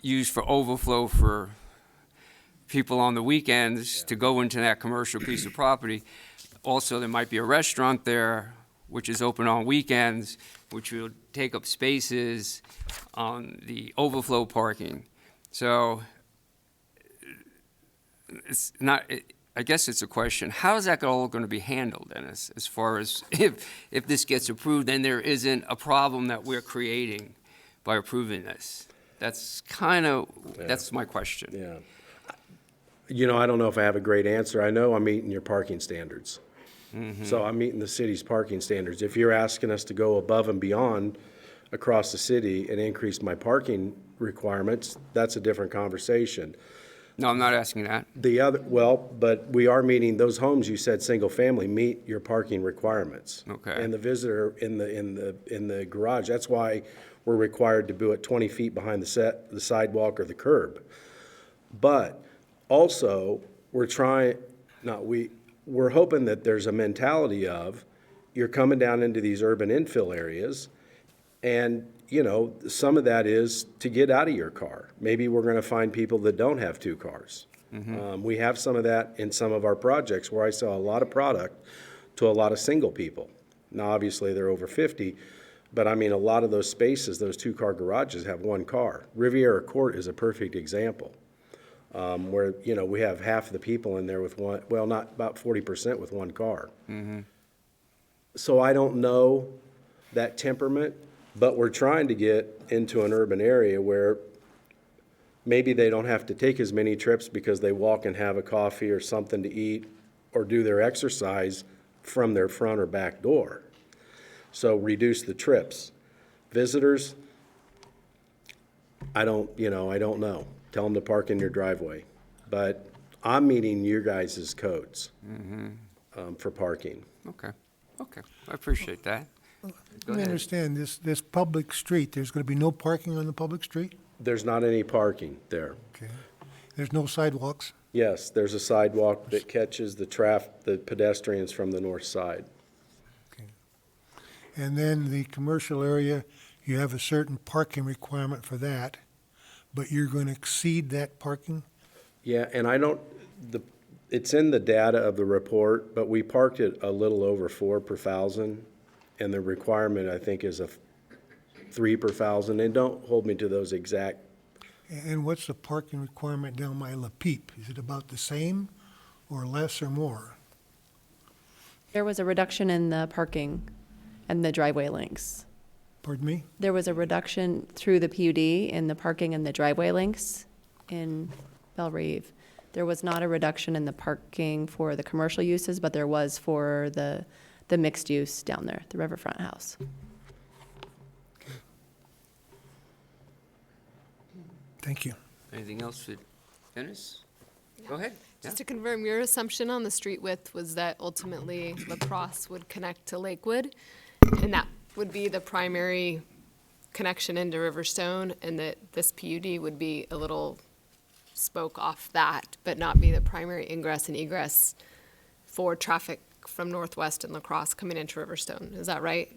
used for overflow for people on the weekends to go into that commercial piece of property. Also, there might be a restaurant there, which is open on weekends, which will take up spaces on the overflow parking. So it's not, I guess it's a question, how is that all going to be handled, Dennis, as far as if this gets approved, then there isn't a problem that we're creating by approving this? That's kind of, that's my question. Yeah. I don't know if I have a great answer. I know I'm meeting your parking standards. So I'm meeting the city's parking standards. If you're asking us to go above and beyond across the city and increase my parking requirements, that's a different conversation. No, I'm not asking that. But we are meeting, those homes you said, single family, meet your parking requirements. Okay. And the visitor in the garage, that's why we're required to do it 20 feet behind the sidewalk or the curb. But also, we're hoping that there's a mentality of, you're coming down into these urban infill areas, and, some of that is to get out of your car. Maybe we're gonna find people that don't have two cars. We have some of that in some of our projects where I sell a lot of product to a lot of single people. Now, obviously, they're over 50, but I mean, a lot of those spaces, those two-car garages have one car. Riviera Court is a perfect example. Where, we have half of the people in there with one, well, not about 40% with one car. So I don't know that temperament, but we're trying to get into an urban area where maybe they don't have to take as many trips because they walk and have a coffee or something to eat or do their exercise from their front or back door. So reduce the trips. Visitors, I don't know. Tell them to park in your driveway. But I'm meeting your guys' codes for parking. Okay, I appreciate that. Go Let me ahead. understand, this public street, there's going to be no parking on the public street? There's not any parking there. Okay. There's no sidewalks? Yes, there's a sidewalk that catches the pedestrians from the north side. Okay. And then the commercial area, you have a certain parking requirement for that, but you're going to exceed that parking? Yeah, and it's in the data of the report, but we parked it a little over 4 per thousand, and the requirement, I think, is 3 per thousand, and don't hold me to those exact. And what's the parking requirement down by La Peep? Is it about the same, or less or more? There was a reduction in the parking and the driveway lengths. Pardon me? There was a reduction through the PUD in the parking and the driveway lengths. in Bellerive. There was not a reduction in the parking for the commercial uses, but there was for the mixed use down there, the Riverfront House. Thank you. Anything else for Dennis? Go ahead. Yeah. Just to confirm, your assumption on the street width was that ultimately La Crosse would connect to Lakewood, and that would be the primary connection into Riverstone, and that this PUD would be a little spoke off that, but not be the primary ingress and egress for traffic from Northwest and La Crosse coming into Riverstone. Is that right?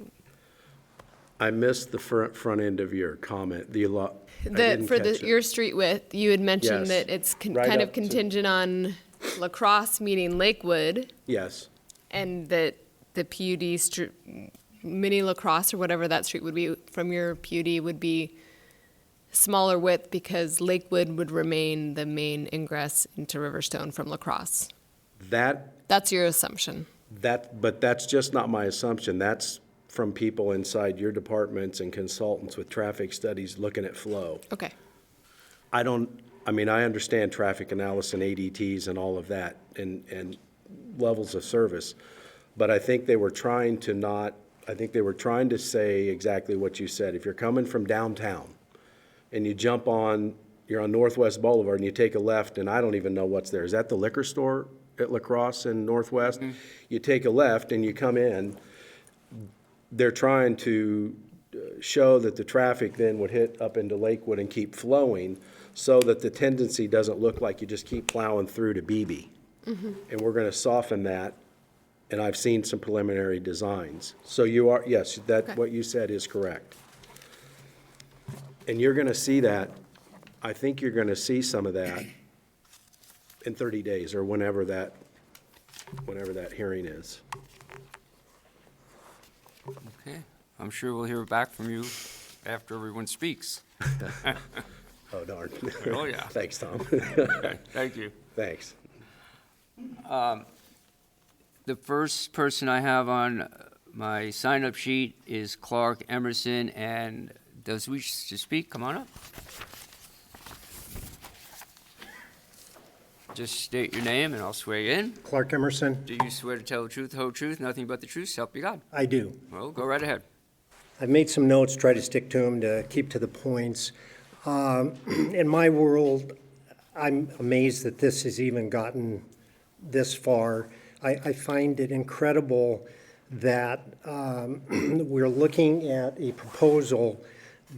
I missed the front end of your comment. I didn't For catch it. your street width, you had mentioned Yes. that it's Right kind up of to- contingent on La Crosse meeting Lakewood, Yes, and that the PUD street, mini La Crosse or whatever that street would be from your PUD would be smaller width because Lakewood would remain the main ingress into Riverstone from La Crosse. That's your assumption. but that's just not my assumption. That's from people inside your departments and consultants with traffic studies looking at flow. Okay. I understand traffic analysis and ADTs and all of that and levels of service, but I think they were trying to say exactly what you said. If you're coming from downtown and you're on Northwest Boulevard and you take a left, and I don't even know what's there. Is that the liquor store at La Crosse and Northwest? You take a left and you come in, they're trying to show that the traffic then would hit up into Lakewood and keep flowing so that the tendency doesn't look like you just keep plowing through to BB. And we're gonna soften that, and I've seen some preliminary designs. So yes, Okay. what you said is correct. And you're gonna see that, I think you're gonna see some of that in 30 days or whenever that hearing is. Okay. I'm sure we'll hear back from you after everyone speaks. Oh, darn. Oh, yeah. Thanks, Tom. Okay, thank you. Thanks. The first person I have on my sign-up sheet is Clark Emerson, and does wish to speak? Come on up. Just state your name and I'll swear you in. Clark Emerson, Do you swear to tell the truth, the whole truth, nothing but the truth, so help you God? I do. Well, go right ahead. I've made some notes, try to stick to them, to keep to the points. In my world, I'm amazed that this has even gotten this far. I find it incredible that we're looking at a proposal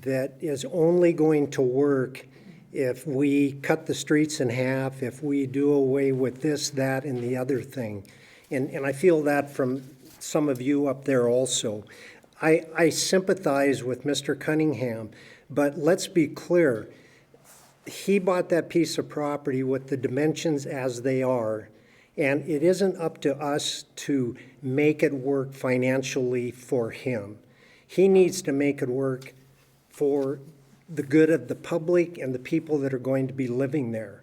that is only going to work if we cut the streets in half, if we do away with this, that, and the other thing. And I feel that from some of you up there also. I sympathize with Mr. Cunningham, but let's be clear. He bought that piece of property with the dimensions as they are, and it isn't up to us to make it work financially for him. He needs to make it work for the good of the public and the people that are going to be living there.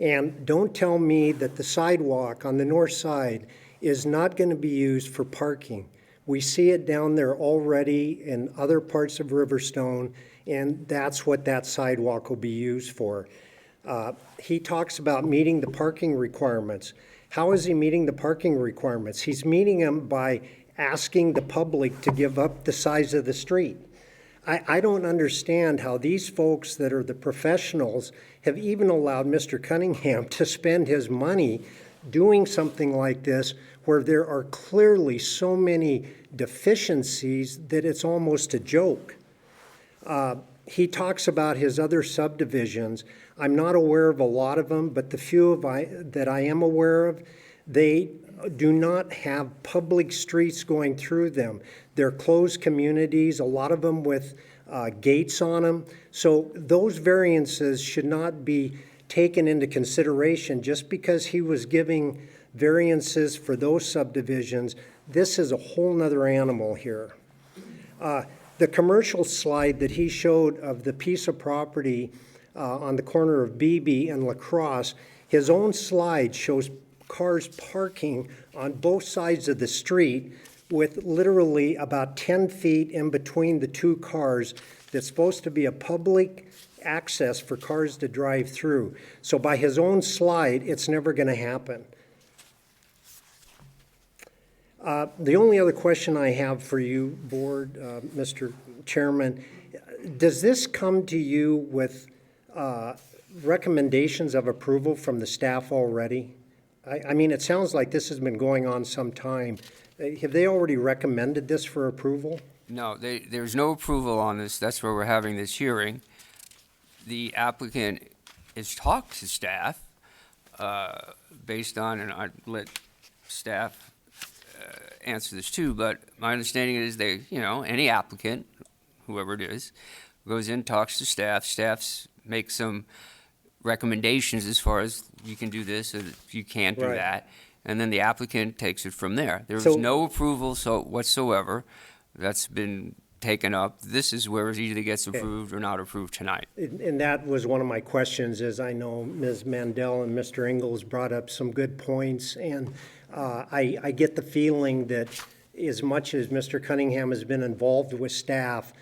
And don't tell me that the sidewalk on the north side is not going to be used for parking. We see it down there already in other parts of Riverstone, and that's what that sidewalk will be used for. He talks about meeting the parking requirements. How is he meeting the parking requirements? He's meeting them by asking the public to give up the size of the street. I don't understand how these folks that are the professionals have even allowed Mr. Cunningham to spend his money doing something like this where there are clearly so many deficiencies that it's almost a joke. He talks about his other subdivisions. I'm not aware of a lot of them, but the few that I am aware of, they do not have public streets going through them. They're closed communities, a lot of them with gates on them. So those variances should not be taken into consideration just because he was giving variances for those subdivisions. This is a whole nother animal here. The commercial slide that he showed of the piece of property on the corner of Beebe and La Crosse, his own slide shows cars parking on both sides of the street with literally about 10 feet in between the two cars that's supposed to be a public access for cars to drive through. So by his own slide, it's never going to happen. The only other question I have for you, Board, Mr. Chairman, does this come to you with recommendations of approval from the staff already? I mean, it sounds like this has been going on some time. Have they already recommended this for approval? No, there's no approval on this. That's where we're having this hearing. The applicant has talked to staff based on, and I'd let staff answer this too, but my understanding is any applicant, whoever it is, goes in, talks to staff, makes some recommendations as far as you can do this or you can't do Right. that, and then the applicant takes it from there. There was So- no approval whatsoever that's been taken up. This is where it either gets approved or not approved tonight. And that was one of my questions, is I know Ms. Mandel and Mr. Ingles brought up some good points, and I get the feeling that as much as Mr. Cunningham has been involved with staff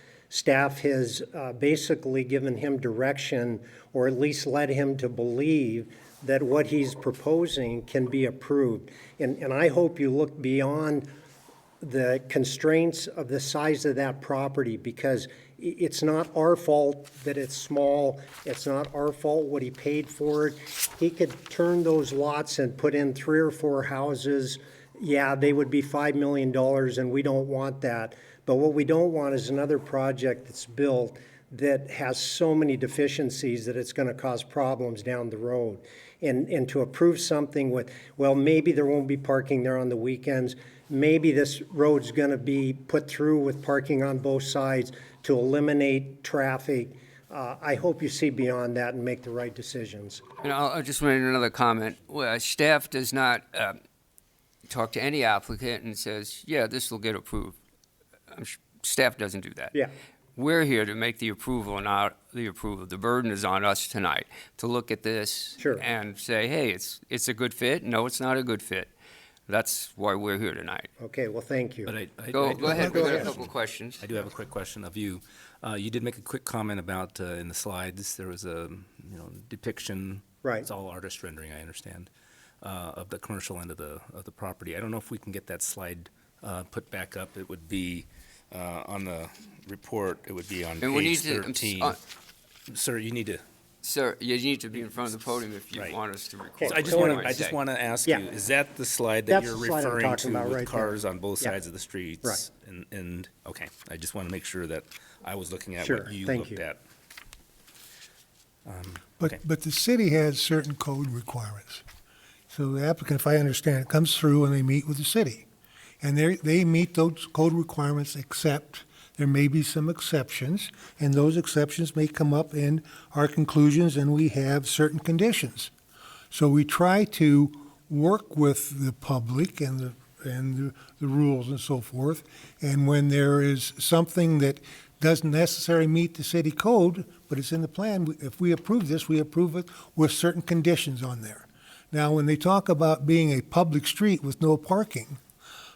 has basically given him direction, or at least led him to believe that what he's proposing can be approved. And I hope you look beyond the constraints of the size of that property, because it's not our fault that it's small. It's not our fault what he paid for it. He could turn those lots and put in 3 or 4 houses. Yeah, they would be $5 million, and we don't want that. But what we don't want is another project that's built that has so many deficiencies that it's going to cause problems down the road. And to approve something with, well, maybe there won't be parking there on the weekends, maybe this road's going to be put through with parking on both sides to eliminate traffic. I hope you see beyond that and make the right decisions. And I'll just make another comment. Well, staff does not talk to any applicant and says, yeah, this will get approved. Staff doesn't do that. Yeah. We're here to make the approval, not the approval. The burden is on us tonight to look at this Sure. and say, hey, it's a good fit. No, it's not a good fit. That's why we're here tonight. Okay, well, thank you. But Go ahead. Go We got a ahead. couple questions. I do have a quick question of you. You did make a quick comment about in the slides there was a depiction. Right. It's all artist rendering, I understand, of the commercial end of the property. I don't know if we can get that slide put back up. It would be on the report. It would be on And we need page to, 13. Sir, you need to. sir, you need to be in front of the podium if you Right. want us to record. Okay, I just what want you to. I just say. want to ask Yeah. you: is that the slide that That's you're the slide I'm referring talking to about with right cars there. on both Yeah. sides of the streets? Right. And okay, I just want to make sure that I was looking at Sure, what you thank looked you. at. But, Okay. but the city has certain code requirements. So the applicant, if I understand, comes through and they meet with the city. And they meet those code requirements, except there may be some exceptions, and those exceptions may come up in our conclusions, and we have certain conditions. So we try to work with the public and the rules and so forth. And when there is something that doesn't necessarily meet the city code, but it's in the plan, if we approve this, we approve it with certain conditions on there. Now, when they talk about being a public street with no parking,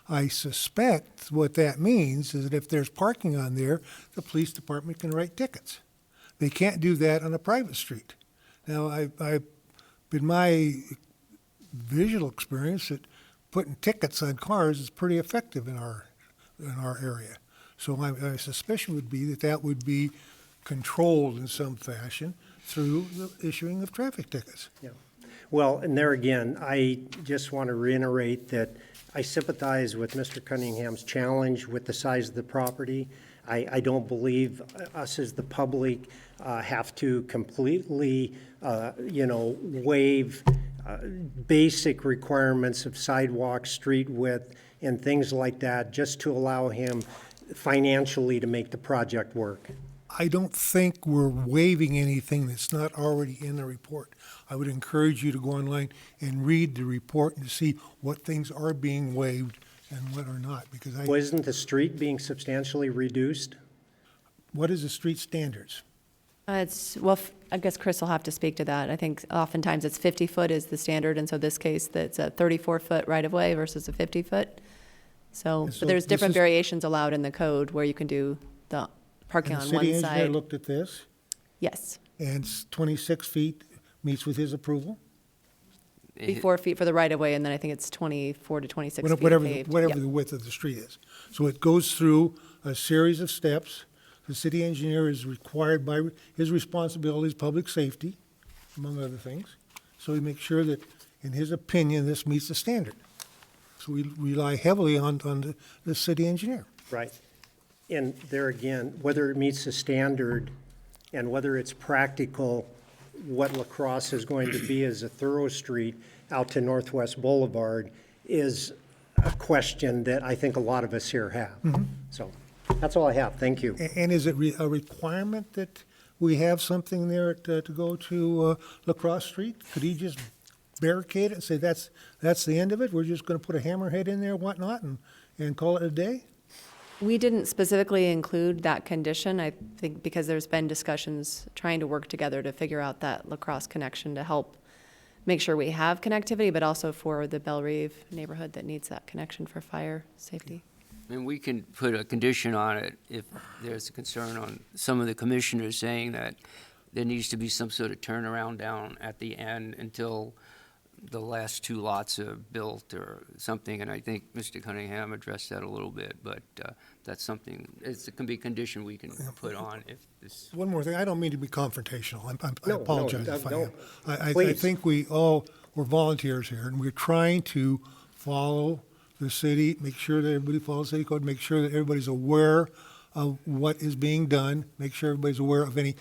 I suspect what that means is that if there's parking on there, the police department can write tickets. They can't do that on a private street. Now, I've been my visual experience that putting tickets on cars is pretty effective in our area. So my suspicion would be that that would be controlled in some fashion through the issuing of traffic tickets. Yeah. Well, and there again, I just want to reiterate that I sympathize with Mr. Cunningham's challenge with the size of the property. I don't believe us as the public have to completely, waive basic requirements of sidewalk, street width, and things like that, just to allow him financially to make the project work. I don't think we're waiving anything that's not already in the report. I would encourage you to go online and read the report and to see what things are being waived and what are not, because Well, isn't the street being substantially reduced? what is the street standards? I guess Chris will have to speak to that. I think oftentimes it's 50 foot is the standard, and so this case, that's a 34-foot right-of-way versus a 50-foot. So, And so but there's this different is- variations allowed in the code where you can do the parking And the on city one engineer side. looked at this, Yes, and 26 feet meets with his approval? be 4 feet for the right of way, and then I think it's 24 to 26 feet Whatever, paved. whatever Yep. the width of the street is. So it goes through a series of steps. The city engineer is required by his responsibilities, public safety, among other things. So he makes sure that, in his opinion, this meets the standard. So we rely heavily on the city engineer. Right. And there again, whether it meets the standard and whether it's practical, what La Crosse is going to be as a thorough street out to Northwest Boulevard is a question that I think a lot of us here have. So that's all I have. Thank you. And is it a requirement that we have something there to go to La Crosse Street? Could he just barricade it and say, that's the end of it? We're just going to put a hammerhead in there, whatnot, and call it a day? We didn't specifically include that condition, I think, because there's been discussions trying to work together to figure out that La Crosse connection to help make sure we have connectivity, but also for the Belle Rive neighborhood that needs that connection for fire safety. I mean, we can put a condition on it if there's a concern on some of the commissioners saying that there needs to be some sort of turnaround down at the end until the last two lots are built or something, and I think Mr. Cunningham addressed that a little bit, but that's something, it can be a condition we can put on if this. One more thing, I don't mean to be confrontational, I No, apologize no, if I no. am. I Please. think we're volunteers here, and we're trying to follow the city, make sure that everybody follows city code, make sure that everybody's aware of what is being done, make sure everybody's aware of any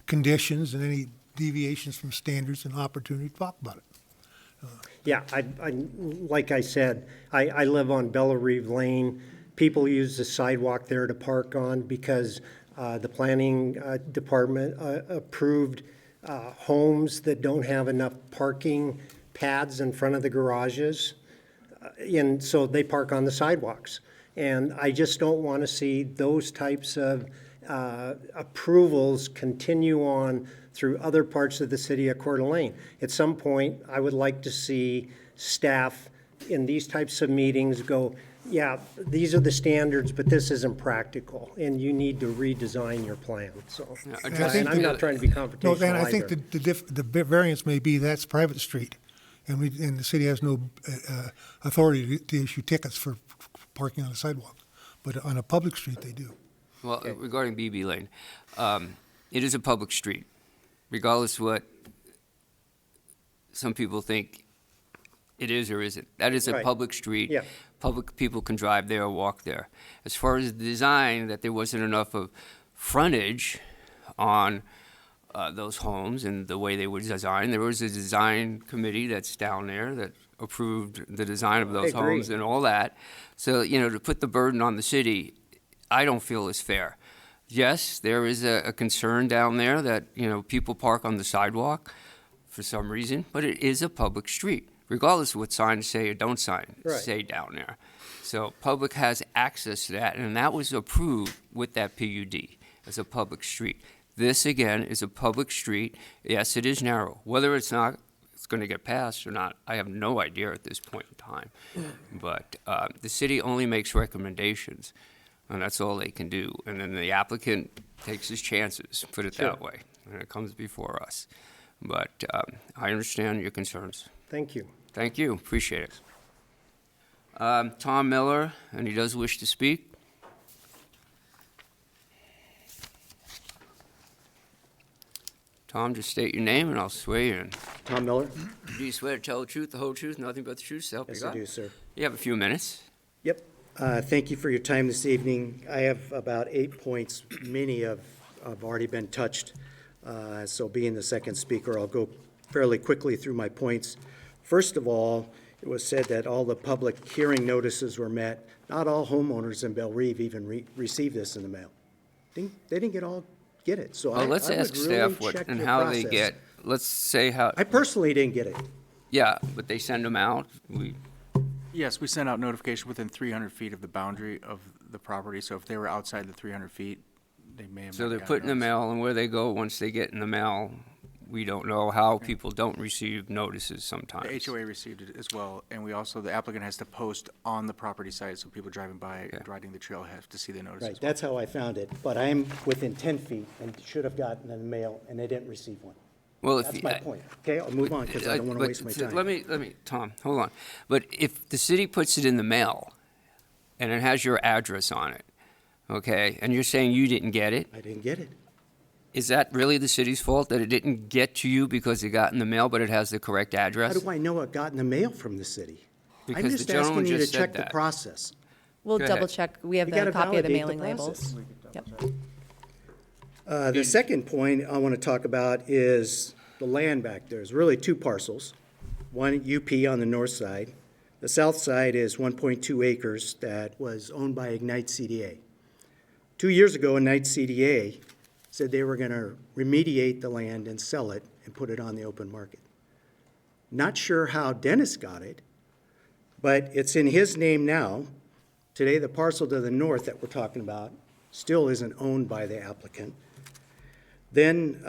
conditions and any deviations from standards and opportunity to talk about it. Yeah, like I said, I live on Bella Reeve Lane. People use the sidewalk there to park on because the planning department approved homes that don't have enough parking pads in front of the garages. And so they park on the sidewalks. And I just don't want to see those types of approvals continue on through other parts of the city of Coeur d'Alene. At some point, I would like to see staff in these types of meetings go, yeah, these are the standards, but this isn't practical, and you need to redesign your plan, so. addressing And I'm not trying to be No, confrontational and I think either. the variance may be that's private street, and the city has no authority to issue tickets for parking on a sidewalk. But on a public street, they do. Well, regarding BB Lane, it is a public street, regardless what some people think it is or isn't. That is a Right. public street. Yeah. Public people can drive there or walk there. As far as the design, that there wasn't enough of frontage on those homes and the way they were designed. There was a design committee that's down there that approved the design of those agree. homes and all that. So, to put the burden on the city, I don't feel is fair. Yes, there is a concern down there that, people park on the sidewalk for some reason, but it is a public street, regardless of what signs say or don't Right. say down there. So public has access to that, and that was approved with that PUD as a public street. This, again, is a public street. Yes, it is narrow. Whether it's going to get passed or not, I have no idea at this point in time. But the city only makes recommendations, and that's all they can do. And then the applicant takes his chances, put it that way, and it comes before us. But I understand your concerns. Thank you. Thank you, appreciate it. Tom Miller, and he does wish to speak. Tom, just state your name and I'll swear you in. Tom Miller? Do you swear to tell the truth, the whole truth, nothing but the truth, so help you Yes, I God? do, sir. You have a few minutes. Yep. Thank you for your time this evening. I have about 8 points. Many have already been touched. So being the second speaker, I'll go fairly quickly through my points. First of all, it was said that all the public hearing notices were met. Not all homeowners in Belle Rive even received this in the mail. They didn't get it. So Well, let's I ask would really staff what check and your how they process. get, let's say how, I personally didn't get it. yeah, but they send them out. Yes, we sent out notification within 300 feet of the boundary of the property, so if they were outside the 300 feet, they may have So not they're gotten put in the notice. mail, and where they go once they get in the mail, we don't know how people don't receive notices sometimes. The HOA received it as well, and we also, the applicant has to post on the property site, so people driving by, riding the trail have to see the notice Right, as well. that's how I found it, but I'm within 10 feet and should have gotten a mail, and they didn't receive one. Well, if That's you- my point. Okay, I'll move on, because I don't want to but waste my th- time. Let me, Tom, hold on. But if the city puts it in the mail and it has your address on it, okay, and you're saying you didn't get it, I didn't get it. is that really the city's fault that it didn't get to you because it got in the mail, but it has the correct How address? do I know it got in the mail from the city? I'm Because the just gentleman asking you to just said check the that. process. We'll Go ahead. double check. We have You the gotta copy of the validate the mailing labels. process. Yep. The second point I want to talk about is the land back there. There's really two parcels. One UP on the north side. The south side is 1.2 acres that was owned by Ignite CDA. 2 years ago, Ignite CDA said they were going to remediate the land and sell it and put it on the open market. Not sure how Dennis got it, but it's in his name now. Today, the parcel to the north that we're talking about still isn't owned by the applicant. Then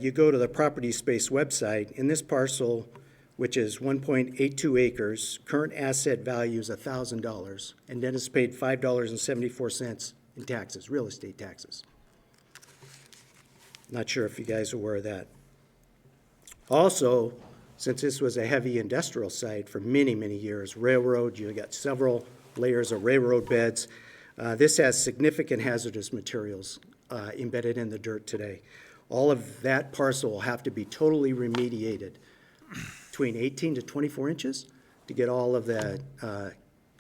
you go to the Property Space website. In this parcel, which is 1.82 acres, current asset value is $1,000, and Dennis paid $5.74 in taxes, real estate taxes. Not sure if you guys are aware of that. Also, since this was a heavy industrial site for many, many years, railroad, you got several layers of railroad beds. This has significant hazardous materials embedded in the dirt today. All of that parcel will have to be totally remediated between 18 to 24 inches to get all of the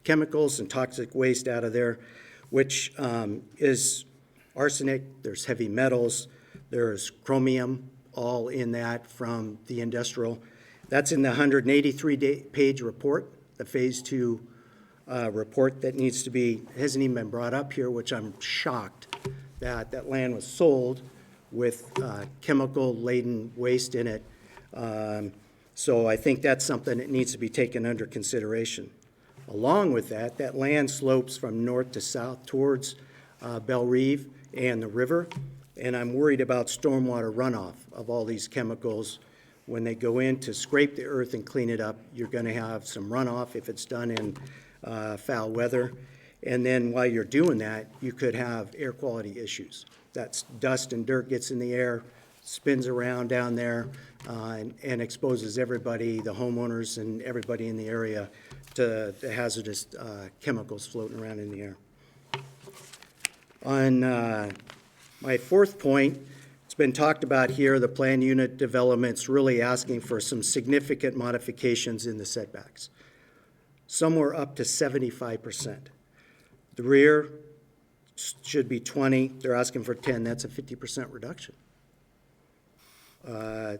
chemicals and toxic waste out of there, which is arsenic, there's heavy metals, there's chromium, all in that from the industrial. That's in the 183-page report, the Phase 2 report that needs to be, hasn't even been brought up here, which I'm shocked that that land was sold with chemical-laden waste in it. So I think that's something that needs to be taken under consideration. Along with that, that land slopes from north to south towards Belle Rive and the river, and I'm worried about stormwater runoff of all these chemicals. When they go in to scrape the earth and clean it up, you're going to have some runoff if it's done in foul weather. And then while you're doing that, you could have air quality issues. That's dust and dirt gets in the air, spins around down there, and exposes everybody, the homeowners and everybody in the area, to the hazardous chemicals floating around in the air. On my fourth point, it's been talked about here, the plan unit development's really asking for some significant modifications in the setbacks, somewhere up to 75%. The rear should be 20, they're asking for 10, that's a 50% reduction. On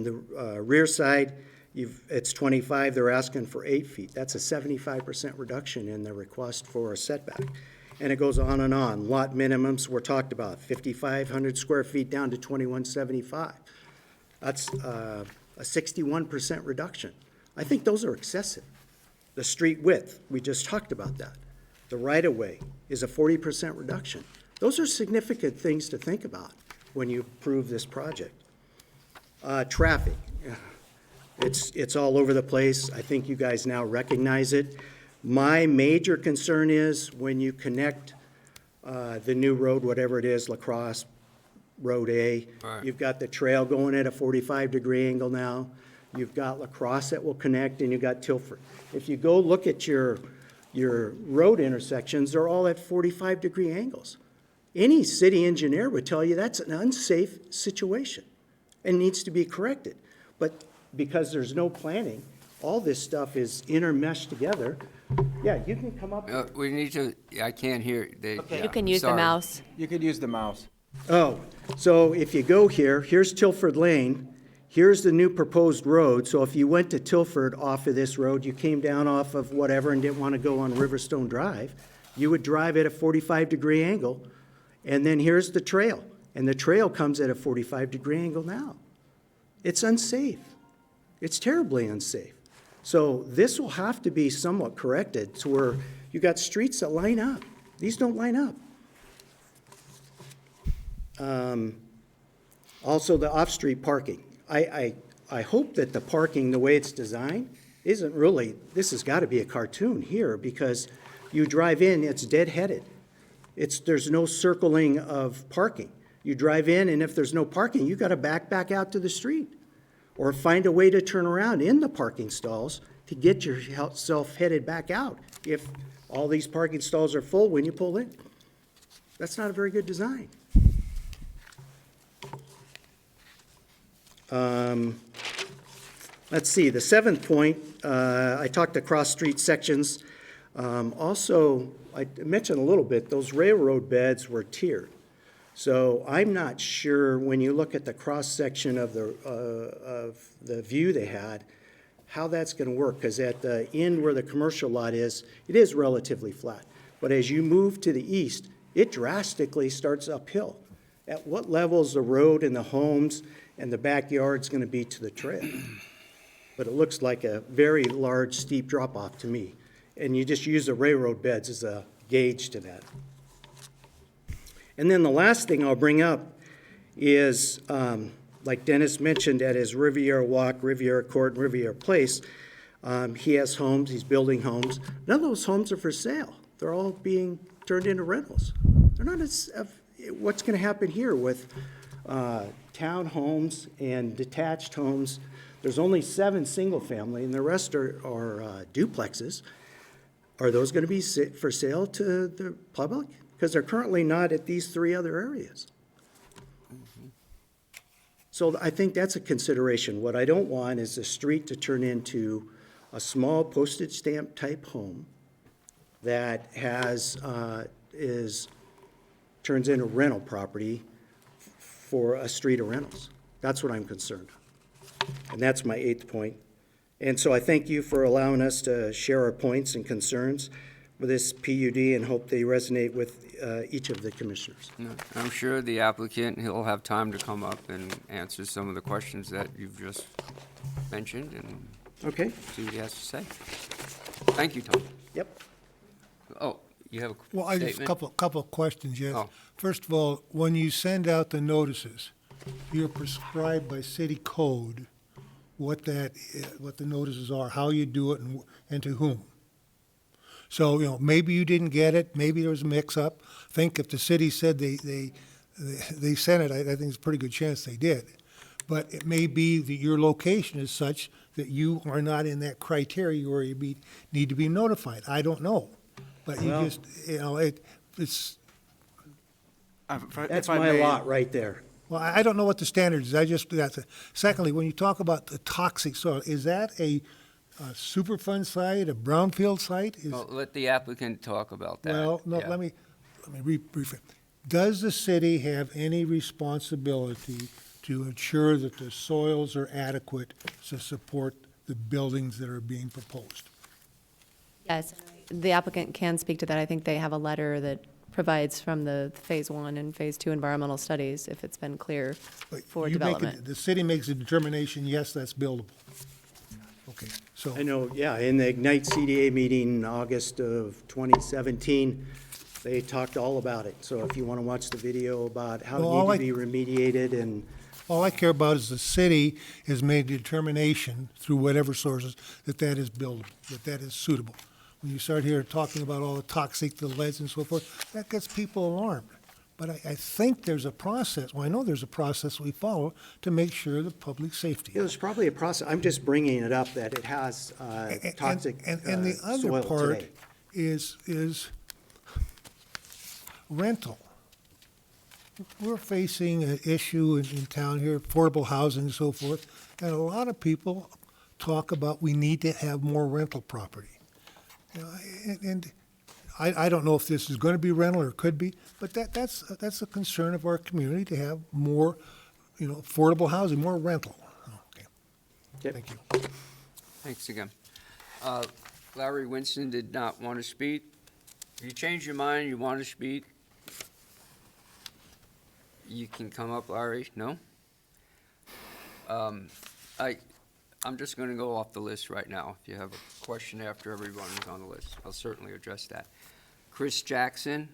the rear side, it's 25, they're asking for 8 feet. That's a 75% reduction in the request for a setback. And it goes on and on. Lot minimums were talked about, 5,500 square feet down to 2,175. That's a 61% reduction. I think those are excessive. The street width, we just talked about that. The right-of-way is a 40% reduction. Those are significant things to think about when you approve this project. Traffic, it's all over the place. I think you guys now recognize it. My major concern is when you connect the new road, whatever it is, La Crosse, Road A, Right. you've got the trail going at a 45-degree angle now. You've got La Crosse that will connect, and you've got Tilford. If you go look at your road intersections, they're all at 45-degree angles. Any city engineer would tell you that's an unsafe situation and needs to be corrected. But because there's no planning, all this stuff is intermeshed together. Yeah, you can come up. We need to, I can't hear. Okay. You can use the sorry. mouse. You could use the mouse. Oh, so if you go here, here's Tilford Lane, here's the new proposed road. So if you went to Tilford off of this road, you came down off of whatever and didn't want to go on Riverstone Drive, you would drive at a 45-degree angle, and then here's the trail. And the trail comes at a 45-degree angle now. It's unsafe. It's terribly unsafe. So this will have to be somewhat corrected to where you got streets that line up. These don't line up. Also, the off-street parking. I hope that the parking, the way it's designed, isn't really, this has got to be a cartoon here, because you drive in, it's dead-headed. There's no circling of parking. You drive in, and if there's no parking, you got to back out to the street, or find a way to turn around in the parking stalls to get yourself headed back out if all these parking stalls are full when you pull in. That's not a very good design. Let's see, the seventh point, I talked across street sections. Also, I mentioned a little bit, those railroad beds were tiered. So I'm not sure, when you look at the cross-section of the view they had, how that's going to work, because at the end where the commercial lot is, it is relatively flat. But as you move to the east, it drastically starts uphill. At what level is the road and the homes and the backyard's going to be to the trail? But it looks like a very large, steep drop-off to me. And you just use the railroad beds as a gauge to that. And then the last thing I'll bring up is, like Dennis mentioned at his Riviera Walk, Riviera Court, and Riviera Place, he has homes, he's building homes. None of those homes are for sale. They're all being turned into rentals. They're not what's going to happen here with townhomes and detached homes. There's only 7 single-family, and the rest are duplexes. Are those going to be for sale to the public? Because they're currently not at these 3 other areas. So I think that's a consideration. What I don't want is the street to turn into a small postage stamp type home that turns into rental property for a street of rentals. That's what I'm concerned. And that's my 8th point. And so I thank you for allowing us to share our points and concerns with this PUD, and hope they resonate with each of the commissioners. I'm sure the applicant, he'll have time to come up and answer some of the questions that you've just mentioned, and Okay? see what he has to say. Thank you, Tom. Yep. Oh, you have a Well, I just, statement? couple of questions, yes. Oh. First of all, when you send out the notices, you're prescribed by city code what the notices are, how you do it, and to whom. So, maybe you didn't get it, maybe there was a mix-up. I think if the city said they sent it, I think there's a pretty good chance they did. But it may be that your location is such that you are not in that criteria where you need to be notified. I don't know. But Well, it's, That's my lot right there. well, I don't know what the standard is. Secondly, when you talk about the toxic soil, is that a Superfund site, a brownfield site? Well, let the applicant talk about that. Well, no, Yeah. let me rephrase. Does the city have any responsibility to ensure that the soils are adequate to support the buildings that are being proposed? Yes, the applicant can speak to that. I think they have a letter that provides from the Phase 1 and Phase 2 environmental studies, if it's been clear But for you make development. the city makes a determination, yes, that's buildable. Okay, so. I know, yeah, in the Ignite CDA meeting in August of 2017, they talked all about it. So if you want to watch the video about how Well, it need to be remediated and All I care about is the city has made a determination through whatever sources that is buildable, that is suitable. When you start here talking about all the toxic, the leads and so forth, that gets people alarmed. But I think there's a process, well, I know there's a process we follow to make sure the public safety. there's probably a process. I'm just bringing it up that it has toxic And the other soil part today. is rental. We're facing an issue in town here, affordable housing and so forth, and a lot of people talk about we need to have more rental property. And I don't know if this is going to be rental or could be, but that's a concern of our community to have more, affordable housing, more rental. Okay. Yep. Thank you. Thanks again. Larry Winston did not want to speak. If you change your mind, you want to speak, you can come up, Larry. No? I'm just going to go off the list right now. If you have a question after everyone is on the list, I'll certainly address that. Chris Jackson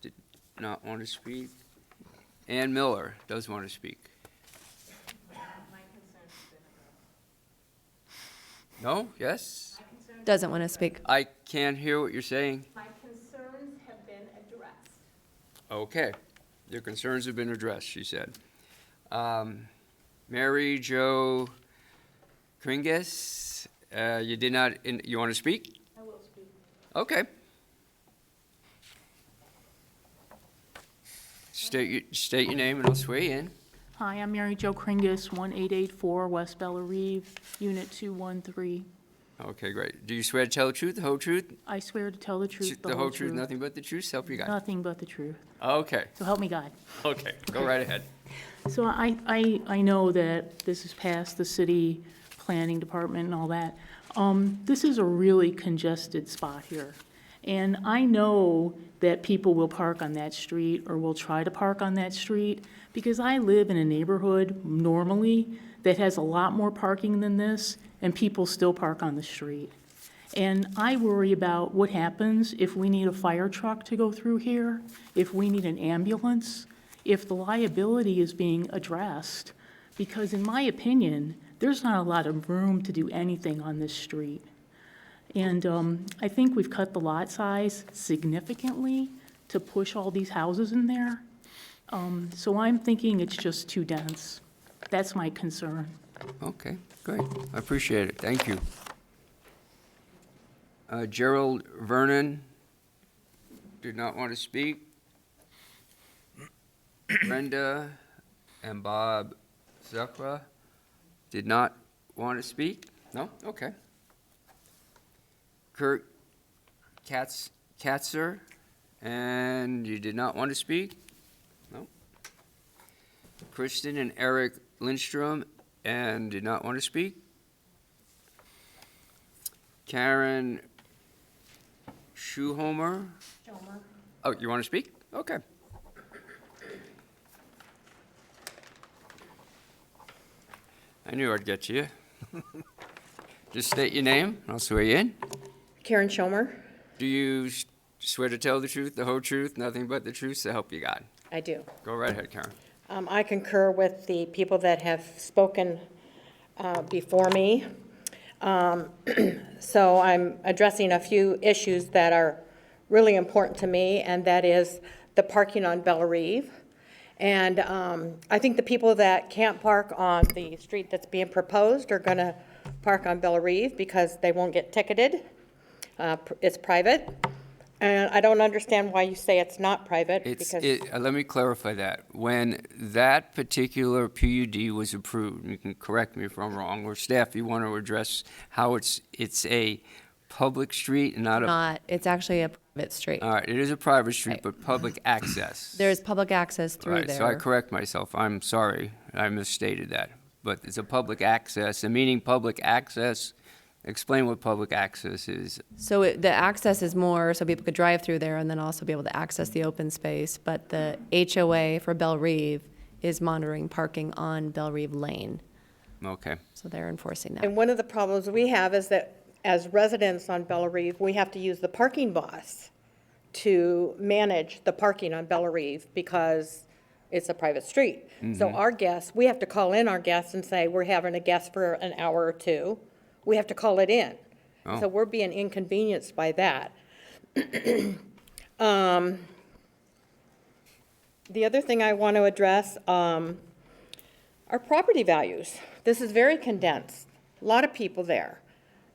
did not want to speak. Ann Miller does want to speak. No? Yes? Doesn't want to speak. I can't hear what you're saying. My concerns have been addressed. Okay. Your concerns have been addressed, she said. Mary Jo Kringes, you did not, you want to speak? I will speak. Okay. State your name and I'll swear you in. Hi, I'm Mary Jo Kringus, 1884 West Bella Reeve, Unit 213. Okay, great. Do you swear to tell the truth, the whole truth? I swear to tell the truth, The whole truth, nothing but the truth, so help you God. nothing but the truth. Okay, So help me God. okay, go right ahead. So I know that this is past the city planning department and all that. This is a really congested spot here. And I know that people will park on that street or will try to park on that street because I live in a neighborhood normally that has a lot more parking than this, and people still park on the street. And I worry about what happens if we need a fire truck to go through here, if we need an ambulance, if the liability is being addressed. Because in my opinion, there's not a lot of room to do anything on this street. And I think we've cut the lot size significantly to push all these houses in there. So I'm thinking it's just too dense. That's my concern. Okay, great. I appreciate it. Thank you. Gerald Vernon did not want to speak. Brenda and Bob Zuckra did not want to speak? No? Okay. Kurt Katzer, and you did not want to speak? No. Kristen and Eric Lindstrom, and did not want to speak? Karen Schuhomer? Oh, you want to speak? Okay. I knew I'd get to you. Just state your name, and I'll swear you in. Karen Schomer. Do you swear to tell the truth, the whole truth, nothing but the truth, so help you God? I do. Go right ahead, Karen. I concur with the people that have spoken before me. So I'm addressing a few issues that are really important to me, and that is the parking on Bella Reeve. And I think the people that can't park on the street that's being proposed are going to park on Bella Reeve because they won't get ticketed. It's private. And I don't understand why you say it's not private, because Let me clarify that. When that particular PUD was approved, you can correct me if I'm wrong, or staff, you want to address how it's a public street and not a... Not, it's actually a private street. All right, it is a private street, Right. but public access. There's public access through Right, there. so I correct myself. I'm sorry, I misstated that. But it's a public access, and meaning public access, explain what public access is. So the access is more so people could drive through there and then also be able to access the open space. But the HOA for Belle Reeve is monitoring parking on Belle Reeve Lane. Okay, So they're enforcing that. And one of the problems we have is that as residents on Bella Reeve, we have to use the parking bus to manage the parking on Bella Reeve because it's a private street. So our guests, we have to call in our guests and say, we're having a guest for an hour or two. We have to call it in. So we're being inconvenienced by that. The other thing I want to address are property values. This is very condensed. A lot of people there.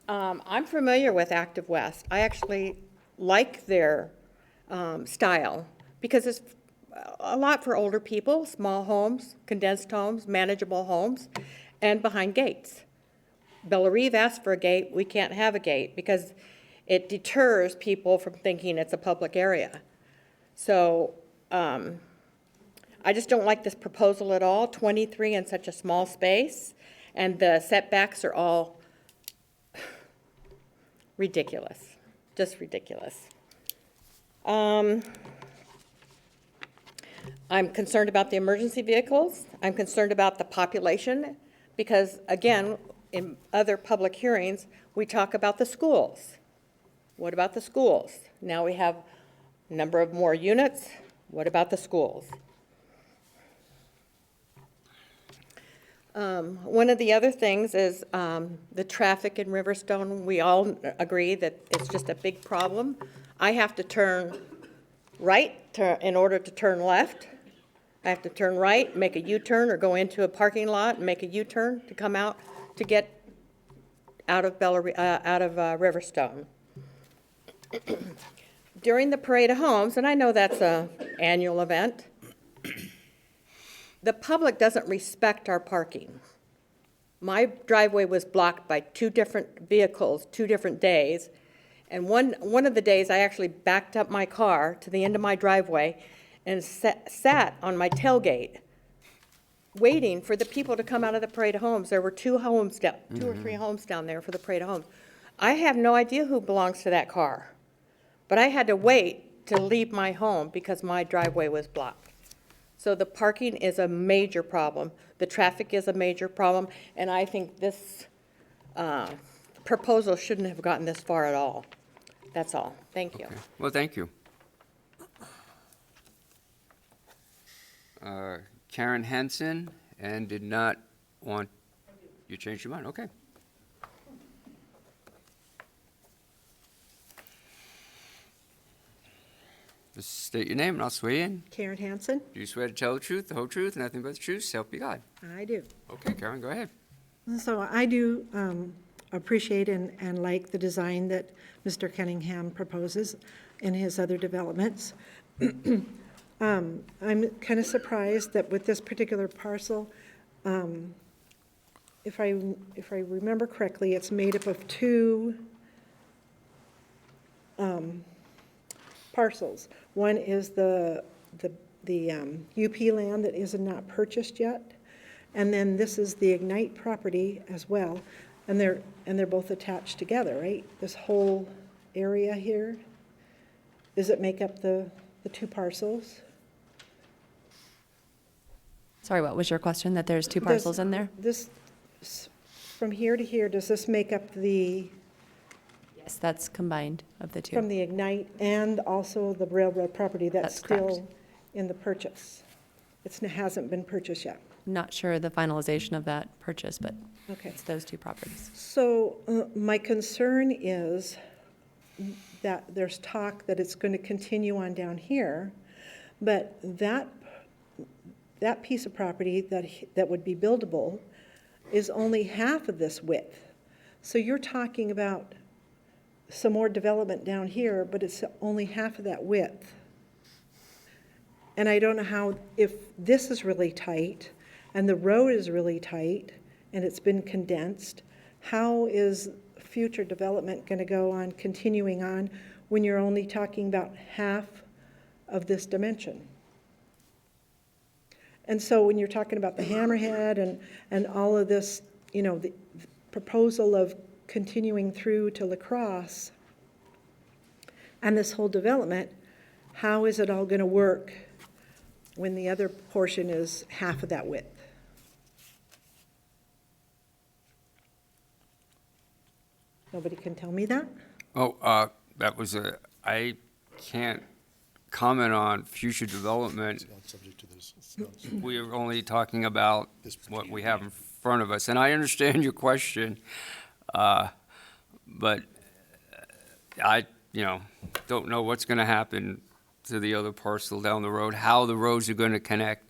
I'm familiar with Active West. I actually like their style because it's a lot for older people, small homes, condensed homes, manageable homes, and behind gates. Bella Reeve asked for a gate. We can't have a gate because it deters people from thinking it's a public area. So I just don't like this proposal at all, 23 in such a small space, and the setbacks are all ridiculous, just ridiculous. I'm concerned about the emergency vehicles. I'm concerned about the population because, again, in other public hearings, we talk about the schools. What about the schools? Now we have a number of more units. What about the schools? One of the other things is the traffic in Riverstone. We all agree that it's just a big problem. I have to turn right in order to turn left. I have to turn right, make a U-turn, or go into a parking lot and make a U-turn to come out to get out of Riverstone. During the Parade of Homes, and I know that's an annual event, the public doesn't respect our parking. My driveway was blocked by 2 different vehicles, 2 different days, and one of the days I actually backed up my car to the end of my driveway and sat on my tailgate waiting for the people to come out of the Parade of Homes. There were 2 homes down, 2 or 3 homes down there for the Parade of Homes. I have no idea who belongs to that car, but I had to wait to leave my home because my driveway was blocked. So the parking is a major problem. The traffic is a major problem, and I think this proposal shouldn't have gotten this far at all. That's all. Thank you. Okay. Well, thank you. Karen Henson, and did not want, you changed your mind, okay. Just state your name and I'll swear you in. Karen Hansen, Do you swear to tell the truth, the whole truth, and nothing but the truth, so help you God? I do. Okay, Karen, go ahead. So I do appreciate and like the design that Mr. Cunningham proposes in his other developments. I'm kind of surprised that with this particular parcel, if I remember correctly, it's made up of 2 parcels. One is the UP land that is not purchased yet, and then this is the Ignite property as well, and they're both attached together, right? This whole area here, does it make up the 2 parcels? Sorry, what was your question? That there's 2 parcels in there? This, from here to here, does this make up the, Yes, that's combined of the 2. from the Ignite and also the railroad property that's That's correct. still in the purchase? It hasn't been purchased yet. Not sure the finalization of that purchase, but Okay. it's those 2 properties. So my concern is that there's talk that it's going to continue on down here, but that piece of property that would be buildable is only half of this width. So you're talking about some more development down here, but it's only half of that width. And I don't know how, if this is really tight and the road is really tight and it's been condensed, how is future development going to go on, continuing on, when you're only talking about half of this dimension? And so when you're talking about the hammerhead and all of this, you know, the proposal of continuing through to La Crosse and this whole development, how is it all going to work when the other portion is half of that width? Nobody can tell me that? Oh, that was I can't comment on future development. We are only talking about what we have in front of us. And I understand your question, but I, don't know what's going to happen to the other parcel down the road, how the roads are going to connect.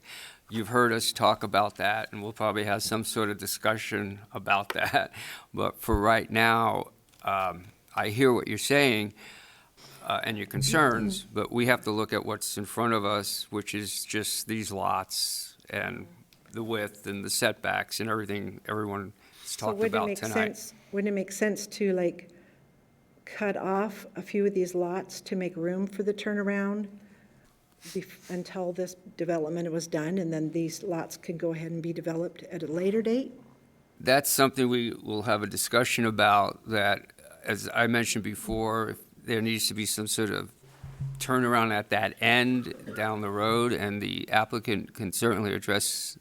You've heard us talk about that, and we'll probably have some sort of discussion about that. But for right now, I hear what you're saying and your concerns, but we have to look at what's in front of us, which is just these lots and the width and the setbacks and everything everyone's talked about tonight. Wouldn't it make sense to like cut off a few of these lots to make room for the turnaround until this development was done, and then these lots can go ahead and be developed at a later date? That's something we will have a discussion about, that, as I mentioned before, if there needs to be some sort of turnaround at that end down the road, and the applicant can certainly address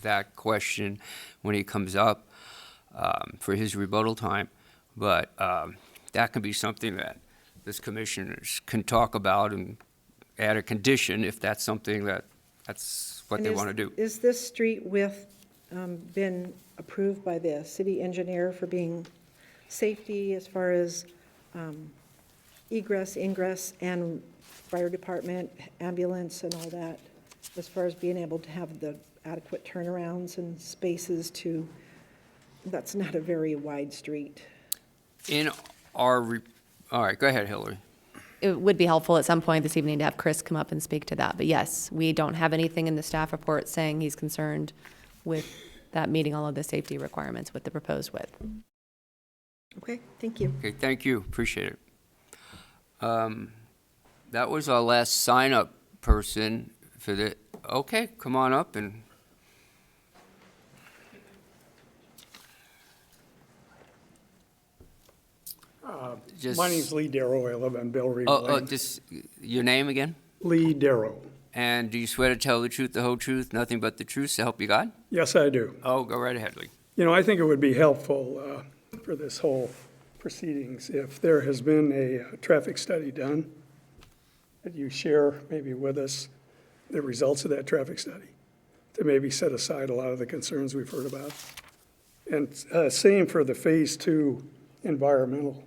that question when he comes up for his rebuttal time. But that can be something that this commissioners can talk about and add a condition if that's something that's what they want to do. Is this street width been approved by the city engineer for being safety as far as egress, ingress, and fire department, ambulance, and all that, as far as being able to have the adequate turnarounds and spaces to, that's not a very wide street. In our, all right, go ahead, Hillary. It would be helpful at some point this evening to have Chris come up and speak to that. But yes, we don't have anything in the staff report saying he's concerned with that meeting all of the safety requirements with the proposed width. Okay, thank you. Okay, thank you, appreciate it. That was our last sign-up person for the, okay, come on up and. Just- My name's Lee Darrow. I live on Bell Reeve Oh, Lane. just, your name again? Lee Darrow. And do you swear to tell the truth, the whole truth, nothing but the truth, so help you God? Yes, I do. Oh, go right ahead, Lee. You know, I think it would be helpful for this whole proceedings if there has been a traffic study done, that you share maybe with us the results of that traffic study, to maybe set aside a lot of the concerns we've heard about. And same for the Phase 2 environmental,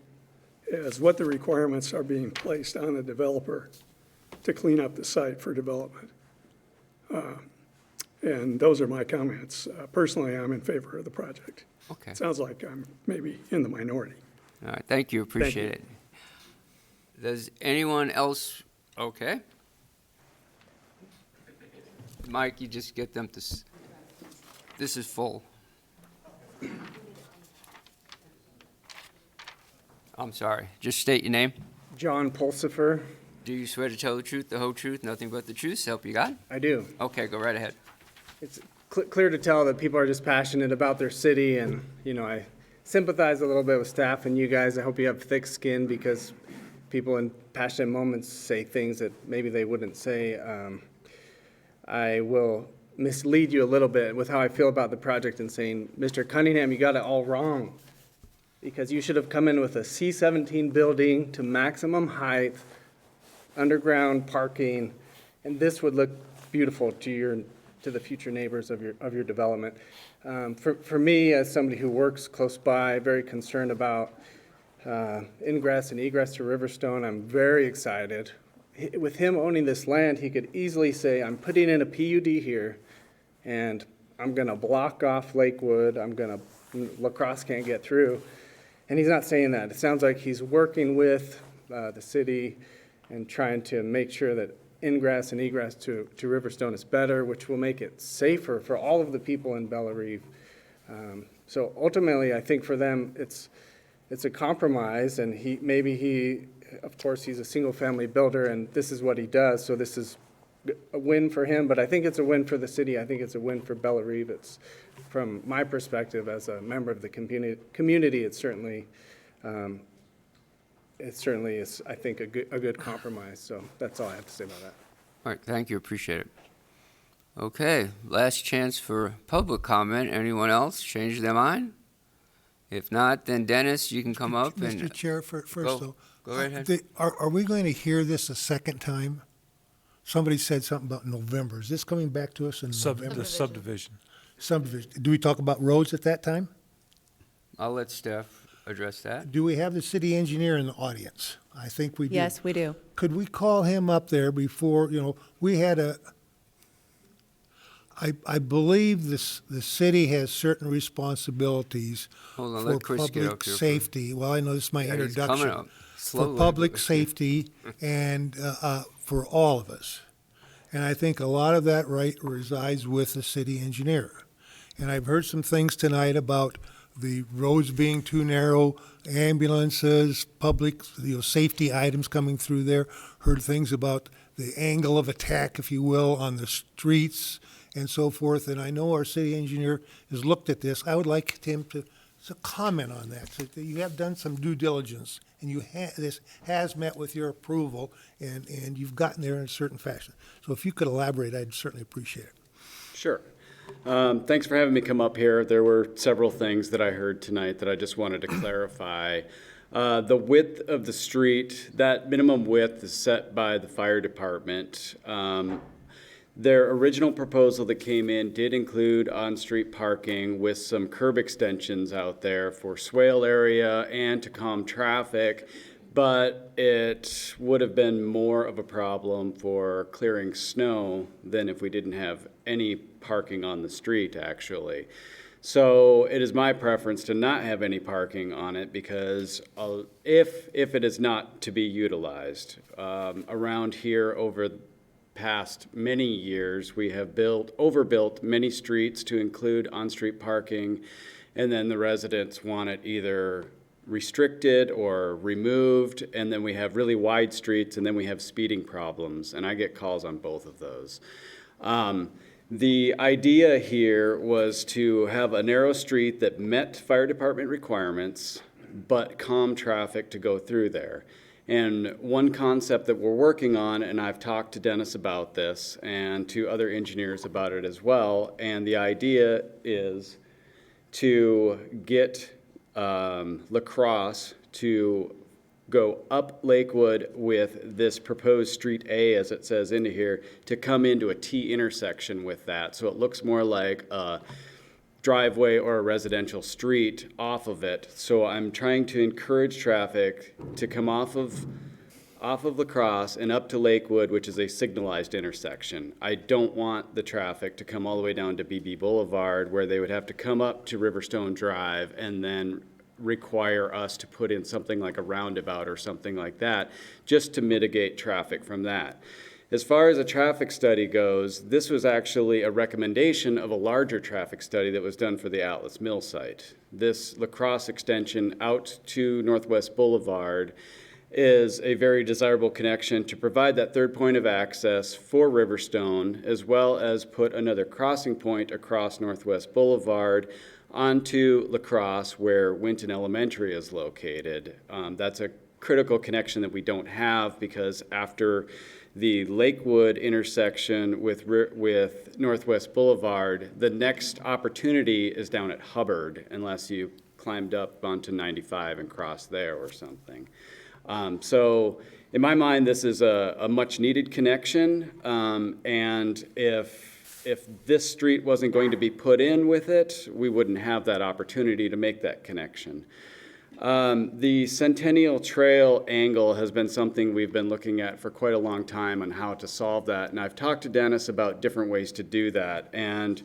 as what the requirements are being placed on the developer to clean up the site for development. And those are my comments. Personally, I'm in favor of the project. Okay. Sounds like I'm maybe in the minority. All right, thank you, appreciate it. Does anyone else, okay? Mike, you just get them to, this is full. I'm sorry, just state your name. John Pulsifer. Do you swear to tell the truth, the whole truth, nothing but the truth, so help you God? I do. Okay, go right ahead. It's clear to tell that people are just passionate about their city, and, you know, I sympathize a little bit with staff and you guys. I hope you have thick skin, because people in passionate moments say things that maybe they wouldn't say. I will mislead you a little bit with how I feel about the project and saying, Mr. Cunningham, you got it all wrong, because you should have come in with a C-17 building to maximum height, underground parking, and this would look beautiful to the future neighbors of your development. For me, as somebody who works close by, very concerned about ingress and egress to Riverstone, I'm very excited. With him owning this land, he could easily say, I'm putting in a PUD here, and I'm gonna block off Lakewood, La Crosse can't get through. And he's not saying that. It sounds like he's working with the city and trying to make sure that ingress and egress to Riverstone is better, which will make it safer for all of the people in Belle Rive. So ultimately, I think for them, it's a compromise, and of course, he's a single-family builder, and this is what he does, so this is a win for him, but I think it's a win for the city. I think it's a win for Belle Rive. It's, from my perspective as a member of the community, it certainly is, I think, a good compromise. So that's all I have to say about that. All right, thank you, appreciate it. Okay, last chance for public comment. Anyone else change their mind? If not, then Dennis, you can come up and. Mr. Chair, first though. Go right ahead. Are we going to hear this a second time? Somebody said something about November. Is this coming back to us in November? The subdivision. Subdivision. Do we talk about roads at that time? I'll let staff address that. Do we have the city engineer in the audience? I think we do. Yes, we do. Could we call him up there before, we had I believe the city has certain responsibilities Hold on, for let Chris get up public here. safety. Well, I know this is my Yeah, he's coming introduction. up. For Slowly, public but- safety and for all of us. And I think a lot of that right resides with the city engineer. And I've heard some things tonight about the roads being too narrow, ambulances, public, safety items coming through there. Heard things about the angle of attack, if you will, on the streets and so forth. And I know our city engineer has looked at this. I would like him to comment on that. So that you have done some due diligence, and this has met with your approval, and you've gotten there in a certain fashion. So if you could elaborate, I'd certainly appreciate it. Sure. Thanks for having me come up here. There were several things that I heard tonight that I just wanted to clarify. The width of the street, that minimum width is set by the fire department. Their original proposal that came in did include on-street parking with some curb extensions out there for swale area and to calm traffic, but it would have been more of a problem for clearing snow than if we didn't have any parking on the street, actually. So it is my preference to not have any parking on it because if it is not to be utilized, around here over past many years, we have overbuilt many streets to include on-street parking, and then the residents want it either restricted or removed, and then we have really wide streets, and then we have speeding problems, and I get calls on both of those. The idea here was to have a narrow street that met fire department requirements, but calm traffic to go through there. And one concept that we're working on, and I've talked to Dennis about this and to other engineers about it as well, and the idea is to get La Crosse to go up Lakewood with this proposed Street A, as it says into here, to come into a T intersection with that. So it looks more like a driveway or a residential street off of it. So I'm trying to encourage traffic to come off of La Crosse and up to Lakewood, which is a signalized intersection. I don't want the traffic to come all the way down to BB Boulevard, where they would have to come up to Riverstone Drive and then require us to put in something like a roundabout or something like that, just to mitigate traffic from that. As far as a traffic study goes, this was actually a recommendation of a larger traffic study that was done for the Atlas Mill site. This La Crosse extension out to Northwest Boulevard is a very desirable connection to provide that third point of access for Riverstone, as well as put another crossing point across Northwest Boulevard onto La Crosse, where Winton Elementary is located. That's a critical connection that we don't have because after the Lakewood intersection with Northwest Boulevard, the next opportunity is down at Hubbard, unless you climbed up onto 95 and crossed there or something. So in my mind, this is a much needed connection, and if this street wasn't going to be put in with it, we wouldn't have that opportunity to make that connection. The Centennial Trail angle has been something we've been looking at for quite a long time on how to solve that, and I've talked to Dennis about different ways to do that. And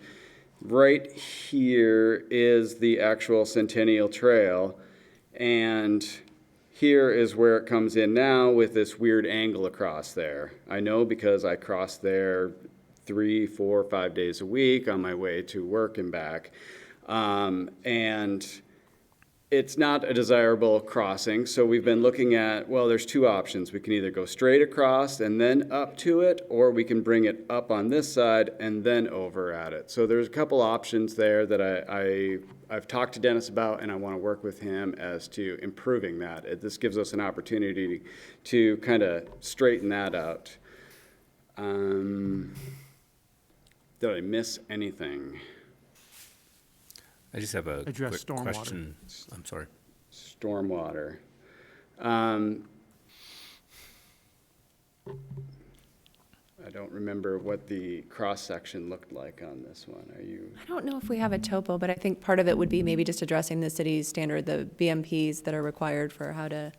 right here is the actual Centennial Trail, and here is where it comes in now with this weird angle across there. I know because I cross there 3, 4, 5 days a week on my way to work and back. And it's not a desirable crossing, so we've been looking at, well, there's two options. We can either go straight across and then up to it, or we can bring it up on this side and then over at it. So there's a couple options there that I've talked to Dennis about, and I want to work with him as to improving that. This gives us an opportunity to kind of straighten that out. Did I miss anything? I just have a Address quick stormwater. question. I'm sorry. Stormwater. I don't remember what the cross-section looked like on this one. Are you? I don't know if we have a topo, but I think part of it would be maybe just addressing the city's standard, the BMPs that are required for how to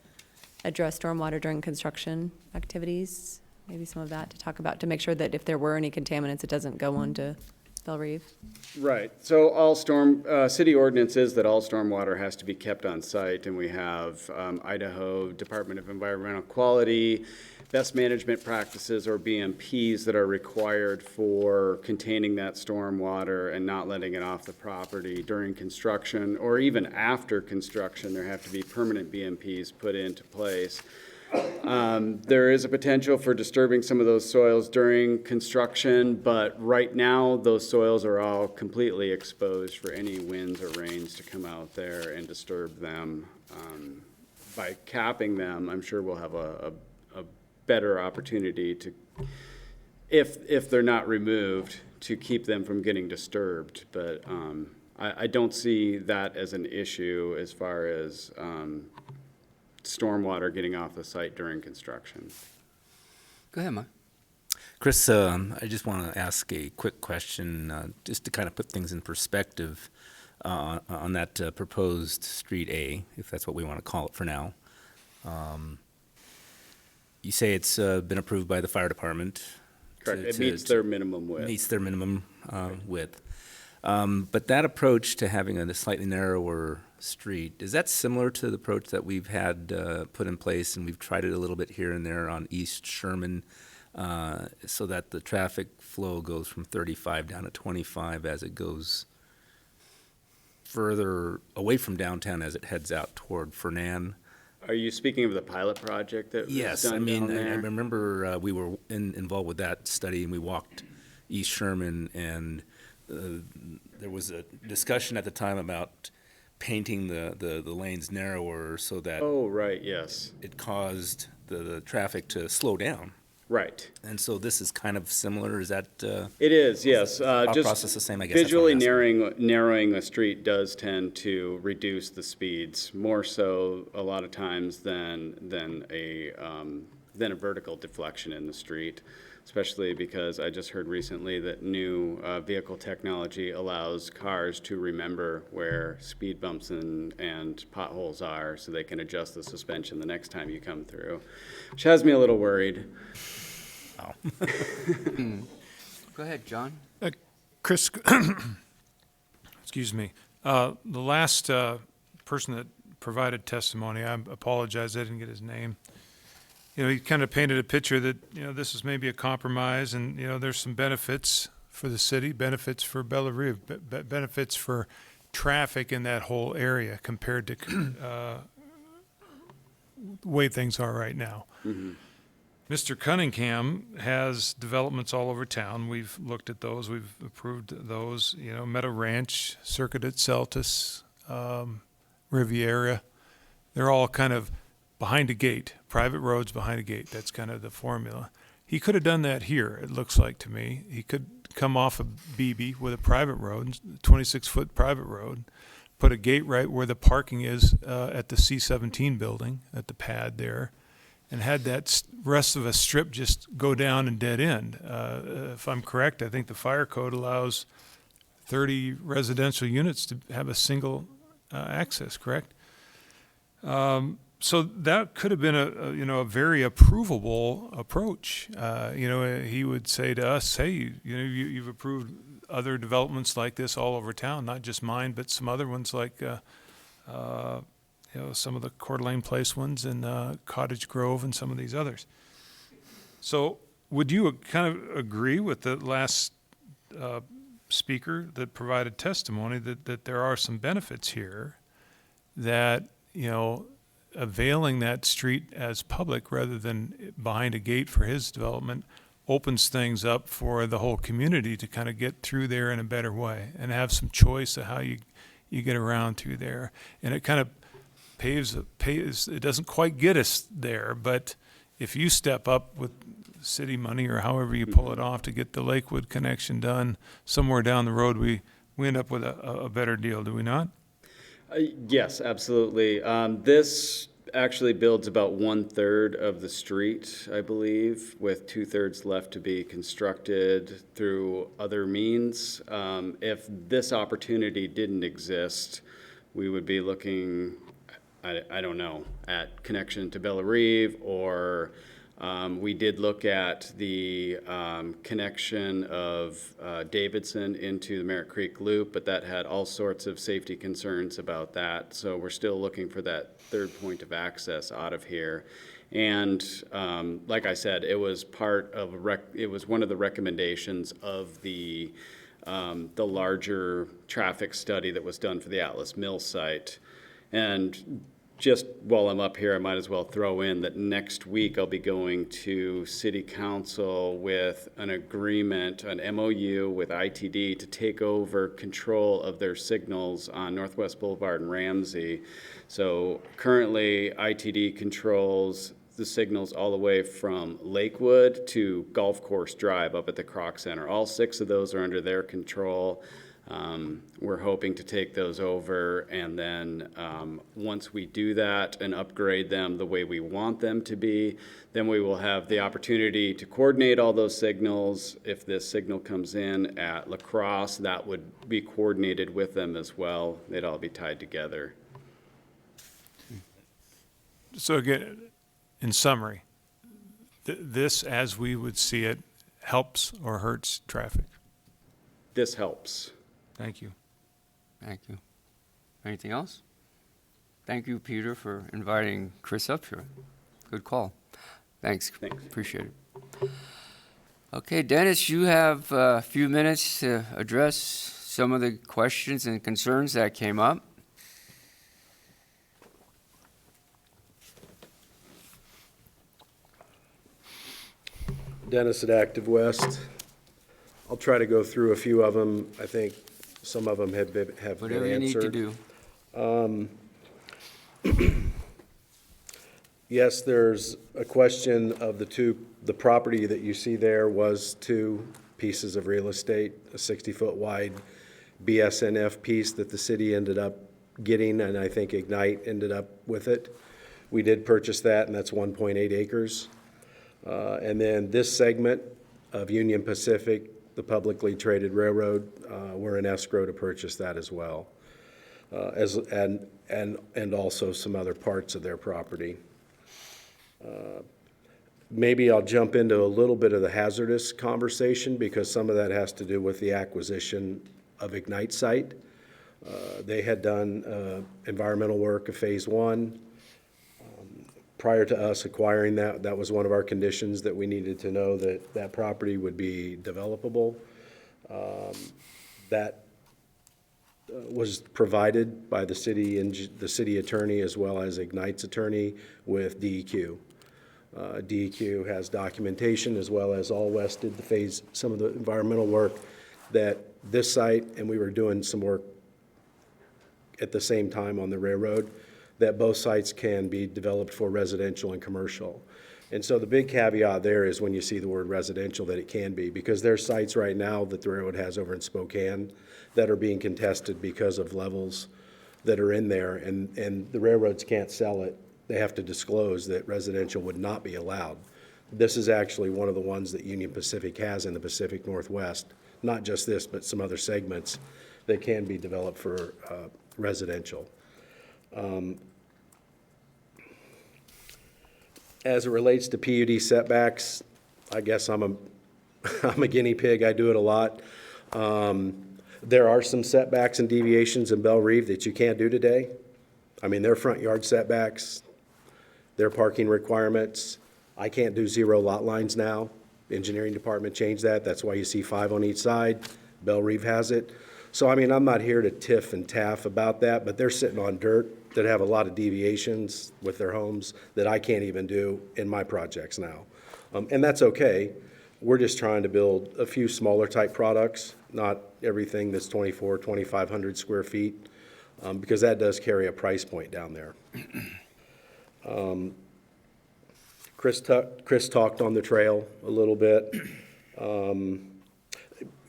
address stormwater during construction activities. Maybe some of that to talk about, to make sure that if there were any contaminants, it doesn't go on to Bellerive. Right. So all city ordinance is that all stormwater has to be kept on site, and we have Idaho Department of Environmental Quality, best management practices, or BMPs, that are required for containing that stormwater and not letting it off the property during construction, or even after construction. There have to be permanent BMPs put into place. There is a potential for disturbing some of those soils during construction, but right now those soils are all completely exposed for any winds or rains to come out there and disturb them. By capping them, I'm sure we'll have a better opportunity to, if they're not removed, to keep them from getting disturbed. But I don't see that as an issue as far as stormwater getting off the site during construction. Go ahead, Mike. Chris, I just want to ask a quick question, just to kind of put things in perspective on that proposed Street A, if that's what we want to call it for now. You say it's been approved by the fire department. Correct, it meets their minimum width. Meets their minimum width. But that approach to having a slightly narrower street, is that similar to the approach that we've had put in place, and we've tried it a little bit here and there on East Sherman, so that the traffic flow goes from 35 down to 25 as it goes further away from downtown as it heads out toward Fernan? Are you speaking of the pilot project that was Yes, done I mean, down I there? remember we were involved with that study, and we walked East Sherman, and there was a discussion at the time about painting the lanes narrower so that Oh, right, yes. it caused the traffic to slow down. Right. And so this is kind of similar, is that? It is, yes. Thought Just process the same, I guess that's what visually I'm asking. narrowing a street does tend to reduce the speeds, more so a lot of times than a vertical deflection in the street, especially because I just heard recently that new vehicle technology allows cars to remember where speed bumps and potholes are, so they can adjust the suspension the next time you come through, which has me a little worried. Go ahead, John. Chris, excuse me, the last person that provided testimony, I apologize, I didn't get his name. You know, he kind of painted a picture that, you know, this is maybe a compromise, and, you know, there's some benefits for the city, benefits for Bella Rive, benefits for traffic in that whole area compared to the way things are right now. Mr. Cunningham has developments all over town. We've looked at those. We've approved those. You know, Meadow Ranch, Circuit at Celtis, Riviera. They're all kind of behind a gate, private roads behind a gate. That's kind of the formula. He could have done that here, it looks like to me. He could come off of BB with a private road, 26-foot private road, put a gate right where the parking is at the C-17 building, at the pad there, and had that rest of a strip just go down and dead end. If I'm correct, I think the fire code allows 30 residential units to have a single access, correct? So that could have been a very approvable approach. You know, he would say to us, hey, you've approved other developments like this all over town, not just mine, but some other ones like some of the Coeur d'Alene Place ones and Cottage Grove and some of these others. So would you kind of agree with the last speaker that provided testimony that there are some benefits here, that, you know, availing that street as public rather than behind a gate for his development opens things up for the whole community to kind of get through there in a better way and have some choice of how you get around through there. And it kind of paves, it doesn't quite get us there, but if you step up with city money or however you pull it off to get the Lakewood connection done, somewhere down the road, we end up with a better deal, do we not? Yes, absolutely. This actually builds about 1/3 of the street, I believe, with 2/3 left to be constructed through other means. If this opportunity didn't exist, we would be looking, I don't know, at connection to Bella Rive, or we did look at the connection of Davidson into the Merritt Creek Loop, but that had all sorts of safety concerns about that. So we're still looking for that third point of access out of here. And like I said, it was part of it was one of the recommendations of the larger traffic study that was done for the Atlas Mill site. And just while I'm up here, I might as well throw in that next week I'll be going to City Council with an agreement, an MOU with ITD to take over control of their signals on Northwest Boulevard and Ramsey. So currently ITD controls the signals all the way from Lakewood to Golf Course Drive up at the Croc Center. All 6 of those are under their control. We're hoping to take those over, and then once we do that and upgrade them the way we want them to be, then we will have the opportunity to coordinate all those signals. If this signal comes in at La Crosse, that would be coordinated with them as well. They'd all be tied together. So again, in summary, this, as we would see it, helps or hurts traffic? This helps. Thank you. Thank you. Anything else? Thank you, Peter, for inviting Chris up here. Good call. Thanks. Thanks. Appreciate it. Okay, Dennis, you have a few minutes to address some of the questions and concerns that came up. Dennis at Active West. I'll try to go through a few of them. I think some of them have been Whatever you need to answered. do. Yes, there's a question of the property that you see there was two pieces of real estate, a 60-foot wide BSNF piece that the city ended up getting, and I think Ignite ended up with it. We did purchase that, and that's 1.8 acres. And then this segment of Union Pacific, the publicly traded railroad, we're in escrow to purchase that as well, and also some other parts of their property. Maybe I'll jump into a little bit of the hazardous conversation because some of that has to do with the acquisition of Ignite site. They had done environmental work of phase one. Prior to us acquiring that, that was one of our conditions, that we needed to know that that property would be developable. That was provided by the city attorney as well as Ignite's attorney with DEQ. DEQ has documentation as well as All West did some of the environmental work that this site, and we were doing some work at the same time on the railroad, that both sites can be developed for residential and commercial. And so the big caveat there is when you see the word residential that it can be, because there's sites right now that the railroad has over in Spokane that are being contested because of levels that are in there, and the railroads can't sell it. They have to disclose that residential would not be allowed. This is actually one of the ones that Union Pacific has in the Pacific Northwest, not just this, but some other segments that can be developed for residential. As it relates to PUD setbacks, I guess I'm a guinea pig. I do it a lot. There are some setbacks and deviations in Belle Reve that you can't do today. I mean, their front yard setbacks, their parking requirements. I can't do 0 lot lines now. Engineering department changed that. That's why you see 5 on each side. Belle Reve has it. So, I mean, I'm not here to tiff and taff about that, but they're sitting on dirt that have a lot of deviations with their homes that I can't even do in my projects now. And that's okay. We're just trying to build a few smaller type products, not everything that's 2,500 square feet, because that does carry a price point down there. Chris talked on the trail a little bit.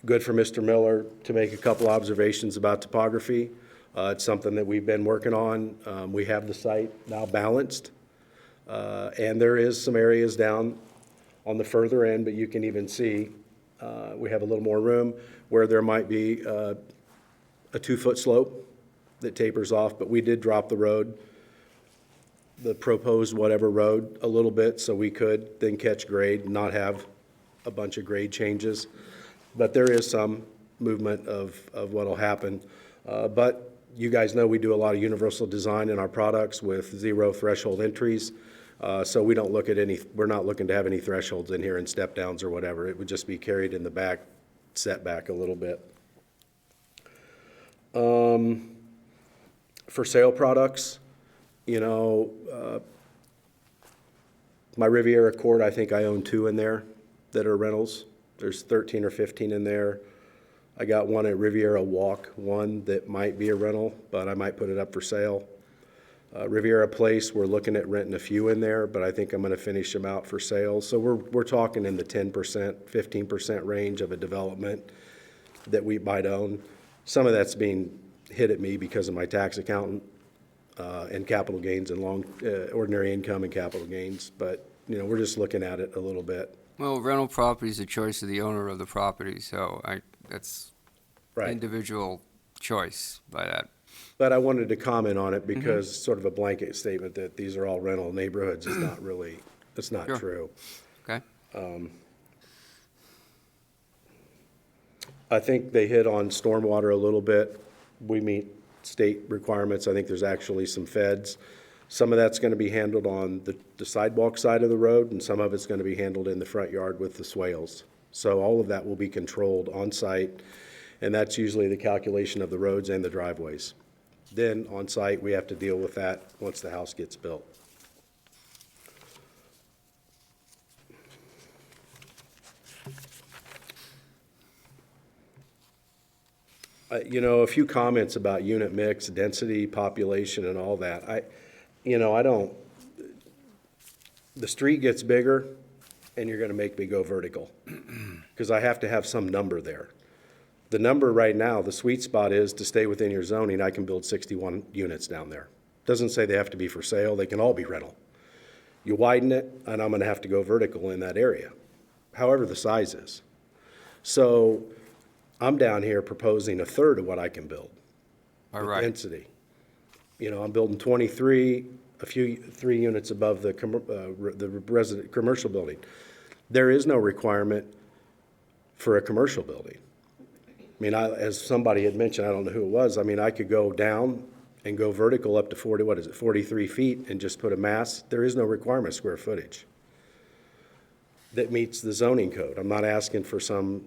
Good for Mr. Miller to make a couple observations about topography. It's something that we've been working on. We have the site now balanced, and there is some areas down on the further end, but you can even see we have a little more room where there might be a 2-foot slope that tapers off, but we did drop the road, the proposed whatever road, a little bit so we could then catch grade and not have a bunch of grade changes. But there is some movement of what'll happen. But you guys know we do a lot of universal design in our products with 0 threshold entries. So we don't look at we're not looking to have any thresholds in here and step downs or whatever. It would just be carried in the back, setback a little bit. For sale products, you know, my Riviera Court, I think I own 2 in there that are rentals. There's 13 or 15 in there. I got one at Riviera Walk, one that might be a rental, but I might put it up for sale. Riviera Place, we're looking at renting a few in there, but I think I'm gonna finish them out for sale. So we're talking in the 10%, 15% range of a development that we might own. Some of that's being hit at me because of my tax accountant, and capital gains and ordinary income and capital gains, but, we're just looking at it a little bit. Well, rental property is a choice of the owner of the property, so that's Right. individual choice by that. But I wanted to comment on it because sort of a blanket statement that these are all rental neighborhoods is not really, that's not Sure. true. Okay? I think they hit on stormwater a little bit. We meet state requirements. I think there's actually some feds. Some of that's going to be handled on the sidewalk side of the road, and some of it's going to be handled in the front yard with the swales. So all of that will be controlled on site, and that's usually the calculation of the roads and the driveways. Then on site, we have to deal with that once the house gets built. A few comments about unit mix, density, population, and all that. The street gets bigger, and you're gonna make me go vertical, because I have to have some number there. The number right now, the sweet spot is to stay within your zoning, I can build 61 units down there. Doesn't say they have to be for sale, they can all be rental. You widen it, and I'm gonna have to go vertical in that area, however the size is. So I'm down here proposing a third of what I can build. All with right. density. I'm building 23, 3 units above the resident, commercial building. There is no requirement for a commercial building. As somebody had mentioned, I don't know who it was, I could go down and go vertical up to 43 feet and just put a mass. There is no requirement of square footage that meets the zoning code. I'm not asking for some,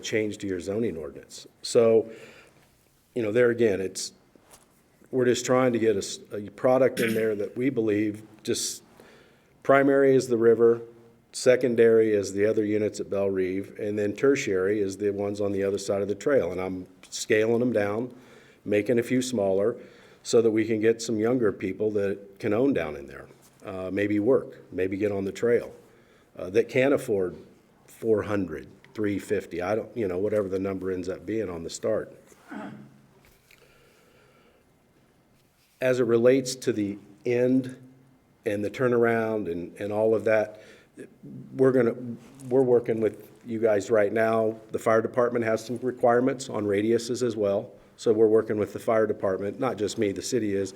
change to your zoning ordinance. So, there again, we're just trying to get a product in there that we believe just primary is the river, secondary is the other units at Belle Reve, and then tertiary is the ones on the other side of the trail. And I'm scaling them down, making a few smaller, so that we can get some younger people that can own down in there, maybe work, maybe get on the trail, that can afford 400, 350, whatever the number ends up being on the start. As it relates to the end and the turnaround and all of that, we're working with you guys right now. The fire department has some requirements on radiuses as well. So we're working with the fire department, not just me, the city is,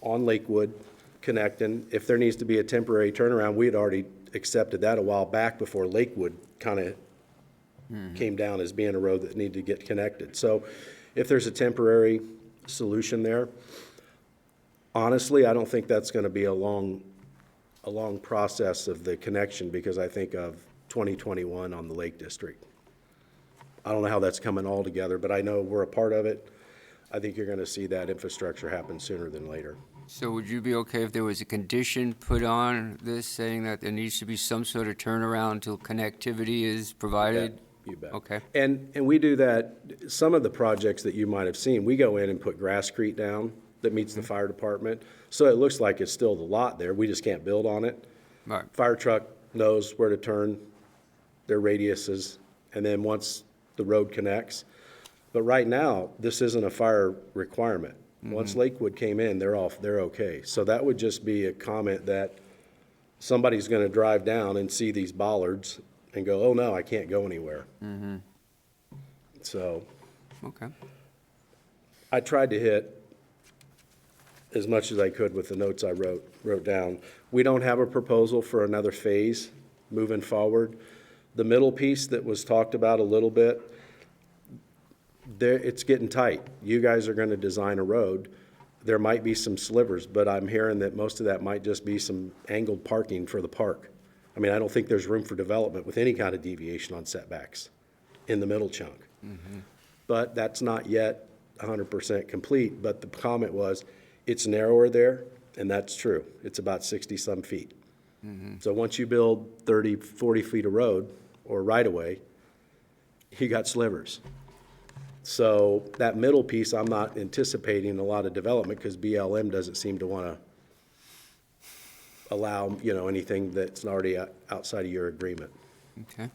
on Lakewood, connecting. If there needs to be a temporary turnaround, we had already accepted that a while back before Lakewood kind of came down as being a road that needed to get connected. So if there's a temporary solution there, honestly, I don't think that's going to be a long process of the connection, because I think of 2021 on the Lake District. I don't know how that's coming all together, but I know we're a part of it. I think you're going to see that infrastructure happen sooner than later. So would you be okay if there was a condition put on this saying that there needs to be some sort of turnaround until connectivity is provided? You bet. Okay. And we do that, some of the projects that you might have seen, we go in and put grasscrete down that meets the fire department. So it looks like it's still the lot there, we just can't build on it. Right. Fire truck knows where to turn, their radiuses, and then once the road connects. But right now, this isn't a fire requirement. Once Lakewood came in, they're okay. So that would just be a comment that somebody's gonna drive down and see these bollards and go, oh no, I can't go anywhere. So Okay. I tried to hit as much as I could with the notes I wrote down. We don't have a proposal for another phase moving forward. The middle piece that was talked about a little bit, it's getting tight. You guys are gonna design a road. There might be some slivers, but I'm hearing that most of that might just be some angled parking for the park. I don't think there's room for development with any kind of deviation on setbacks in the middle chunk. But that's not yet 100% complete, but the comment was, it's narrower there, and that's true. It's about 60-some feet. So once you build 30, 40 feet of road or right-of-way, you got slivers. So that middle piece, I'm not anticipating a lot of development, because BLM doesn't seem to want to allow, anything that's already outside of your agreement. Okay.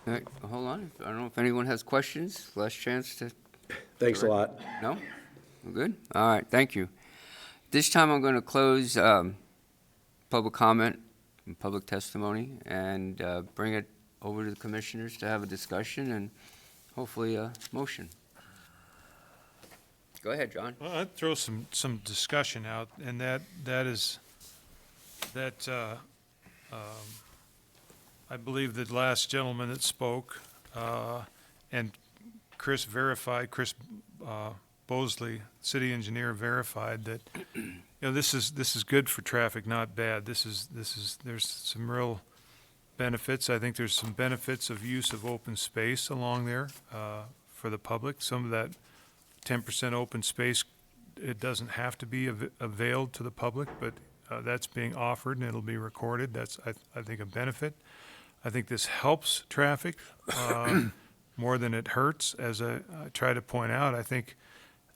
All right, hold on. I don't know if anyone has questions. Last chance to Thanks a lot. No? We're good? All right, thank you. This time I'm going to close public comment and public testimony and bring it over to the commissioners to have a discussion and hopefully a motion. Go ahead, John. Well, I'd throw some discussion out, and that is that I believe the last gentleman that spoke, and Chris Bosley, city engineer, verified that, this is good for traffic, not bad. There's some real benefits. I think there's some benefits of use of open space along there for the public. Some of that 10% open space, it doesn't have to be availed to the public, but that's being offered and it'll be recorded. That's, I think, a benefit. I think this helps traffic more than it hurts. As I try to point out, I think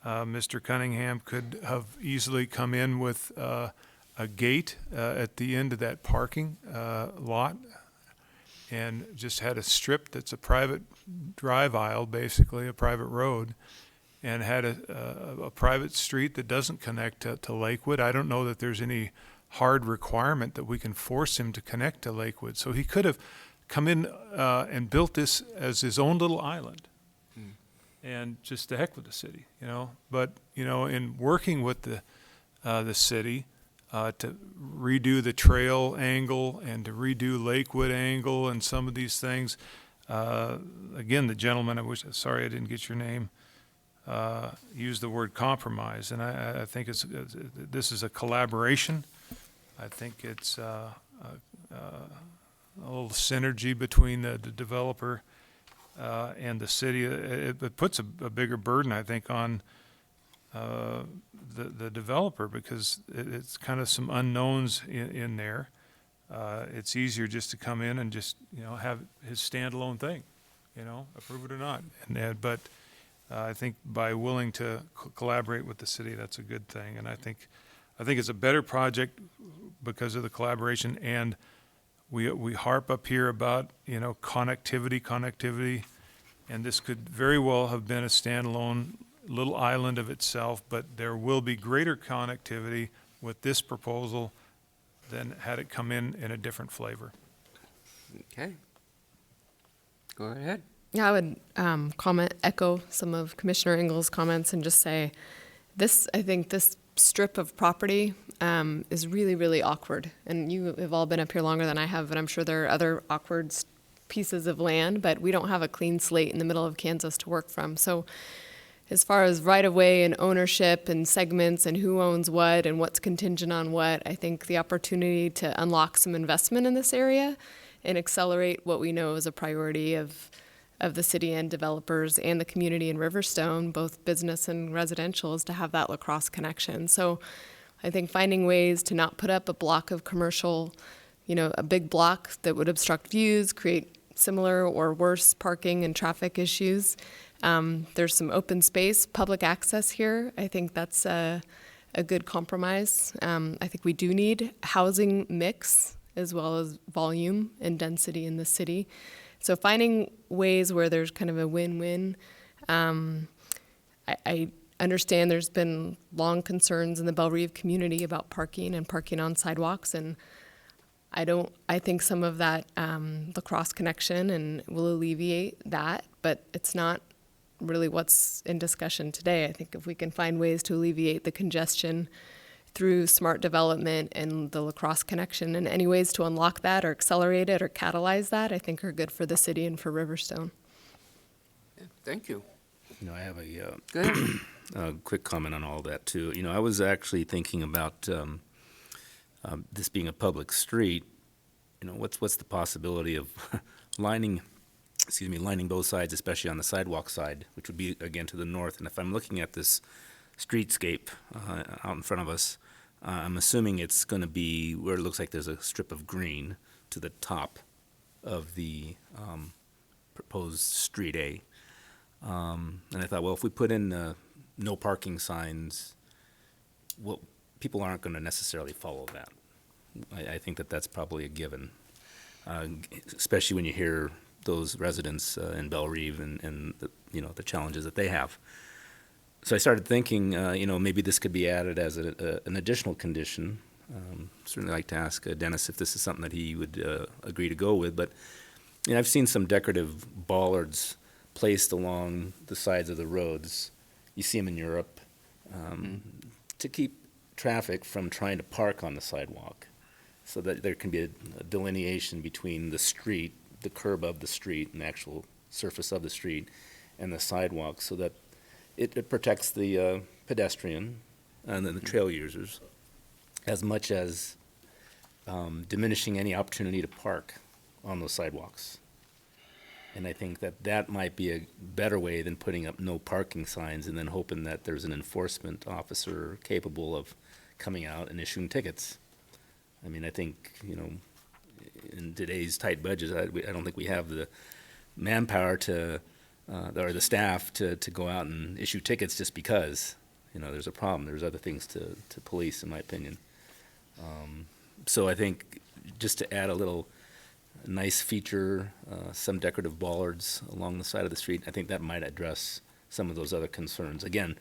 Mr. Cunningham could have easily come in with a gate at the end of that parking lot and just had a strip that's a private drive aisle, basically, a private road, and had a private street that doesn't connect to Lakewood. I don't know that there's any hard requirement that we can force him to connect to Lakewood. So he could have come in and built this as his own little island. And just to heck with the city, But, in working with the city to redo the trail angle and to redo Lakewood angle and some of these things, again, the gentleman, sorry I didn't get your name, used the word compromise, and I think this is a collaboration. I think it's a little synergy between the developer and the city. It puts a bigger burden, I think, on the developer because it's kind of some unknowns in there. It's easier just to come in and just have his standalone thing, approve it or not, but. I think by willing to collaborate with the city, that's a good thing. And I think it's a better project because of the collaboration. And we harp up here about, connectivity. And this could very well have been a standalone little island of itself, but there will be greater connectivity with this proposal than had it come in a different flavor. Okay. Go ahead. Yeah, I would echo some of Commissioner Engel's comments and just say I think this strip of property is really, really awkward. And you have all been up here longer than I have, and I'm sure there are other awkward pieces of land, but we don't have a clean slate in the middle of Kansas to work from. So as far as right-of-way and ownership and segments and who owns what and what's contingent on what, I think the opportunity to unlock some investment in this area and accelerate what we know is a priority of the city and developers and the community in Riverstone, both business and residential, is to have that lacrosse connection. So I think finding ways to not put up a block of commercial, a big block that would obstruct views, create similar or worse parking and traffic issues. There's some open space, public access here. I think that's a good compromise. I think we do need housing mix as well as volume and density in the city. So finding ways where there's kind of a win-win. I understand there's been long concerns in the Belle Reve community about parking and parking on sidewalks, and I think some of that lacrosse connection and will alleviate that, but it's not really what's in discussion today. I think if we can find ways to alleviate the congestion through smart development and the lacrosse connection, and any ways to unlock that or accelerate it or catalyze that, I think are good for the city and for Riverstone. Yeah, thank you. I have Go ahead. a quick comment on all that too. I was actually thinking about this being a public street. What's the possibility of lining both sides, especially on the sidewalk side, which would be again to the north. And if I'm looking at this streetscape out in front of us, I'm assuming it's going to be where it looks like there's a strip of green to the top of the proposed Street A. And I thought, well, if we put in no parking signs, people aren't going to necessarily follow that. I think that's probably a given, especially when you hear those residents in Belle Reve and the challenges that they have. So I started thinking, maybe this could be added as an additional condition. Certainly like to ask Dennis if this is something that he would agree to go with. But I've seen some decorative bollards placed along the sides of the roads. You see them in Europe to keep traffic from trying to park on the sidewalk, so that there can be a delineation between the street, the curb of the street, and the actual surface of the street, and the sidewalk, so that it protects the pedestrian and then the trail users, as much as diminishing any opportunity to park on those sidewalks. And I think that might be a better way than putting up no parking signs and then hoping that there's an enforcement officer capable of coming out and issuing tickets. I mean, I think, in today's tight budgets, I don't think we have the manpower or the staff to go out and issue tickets just because, there's a problem. There's other things to police, in my opinion. So I think just to add a little nice feature, some decorative bollards along the side of the street, I think that might address some of those other concerns. Again,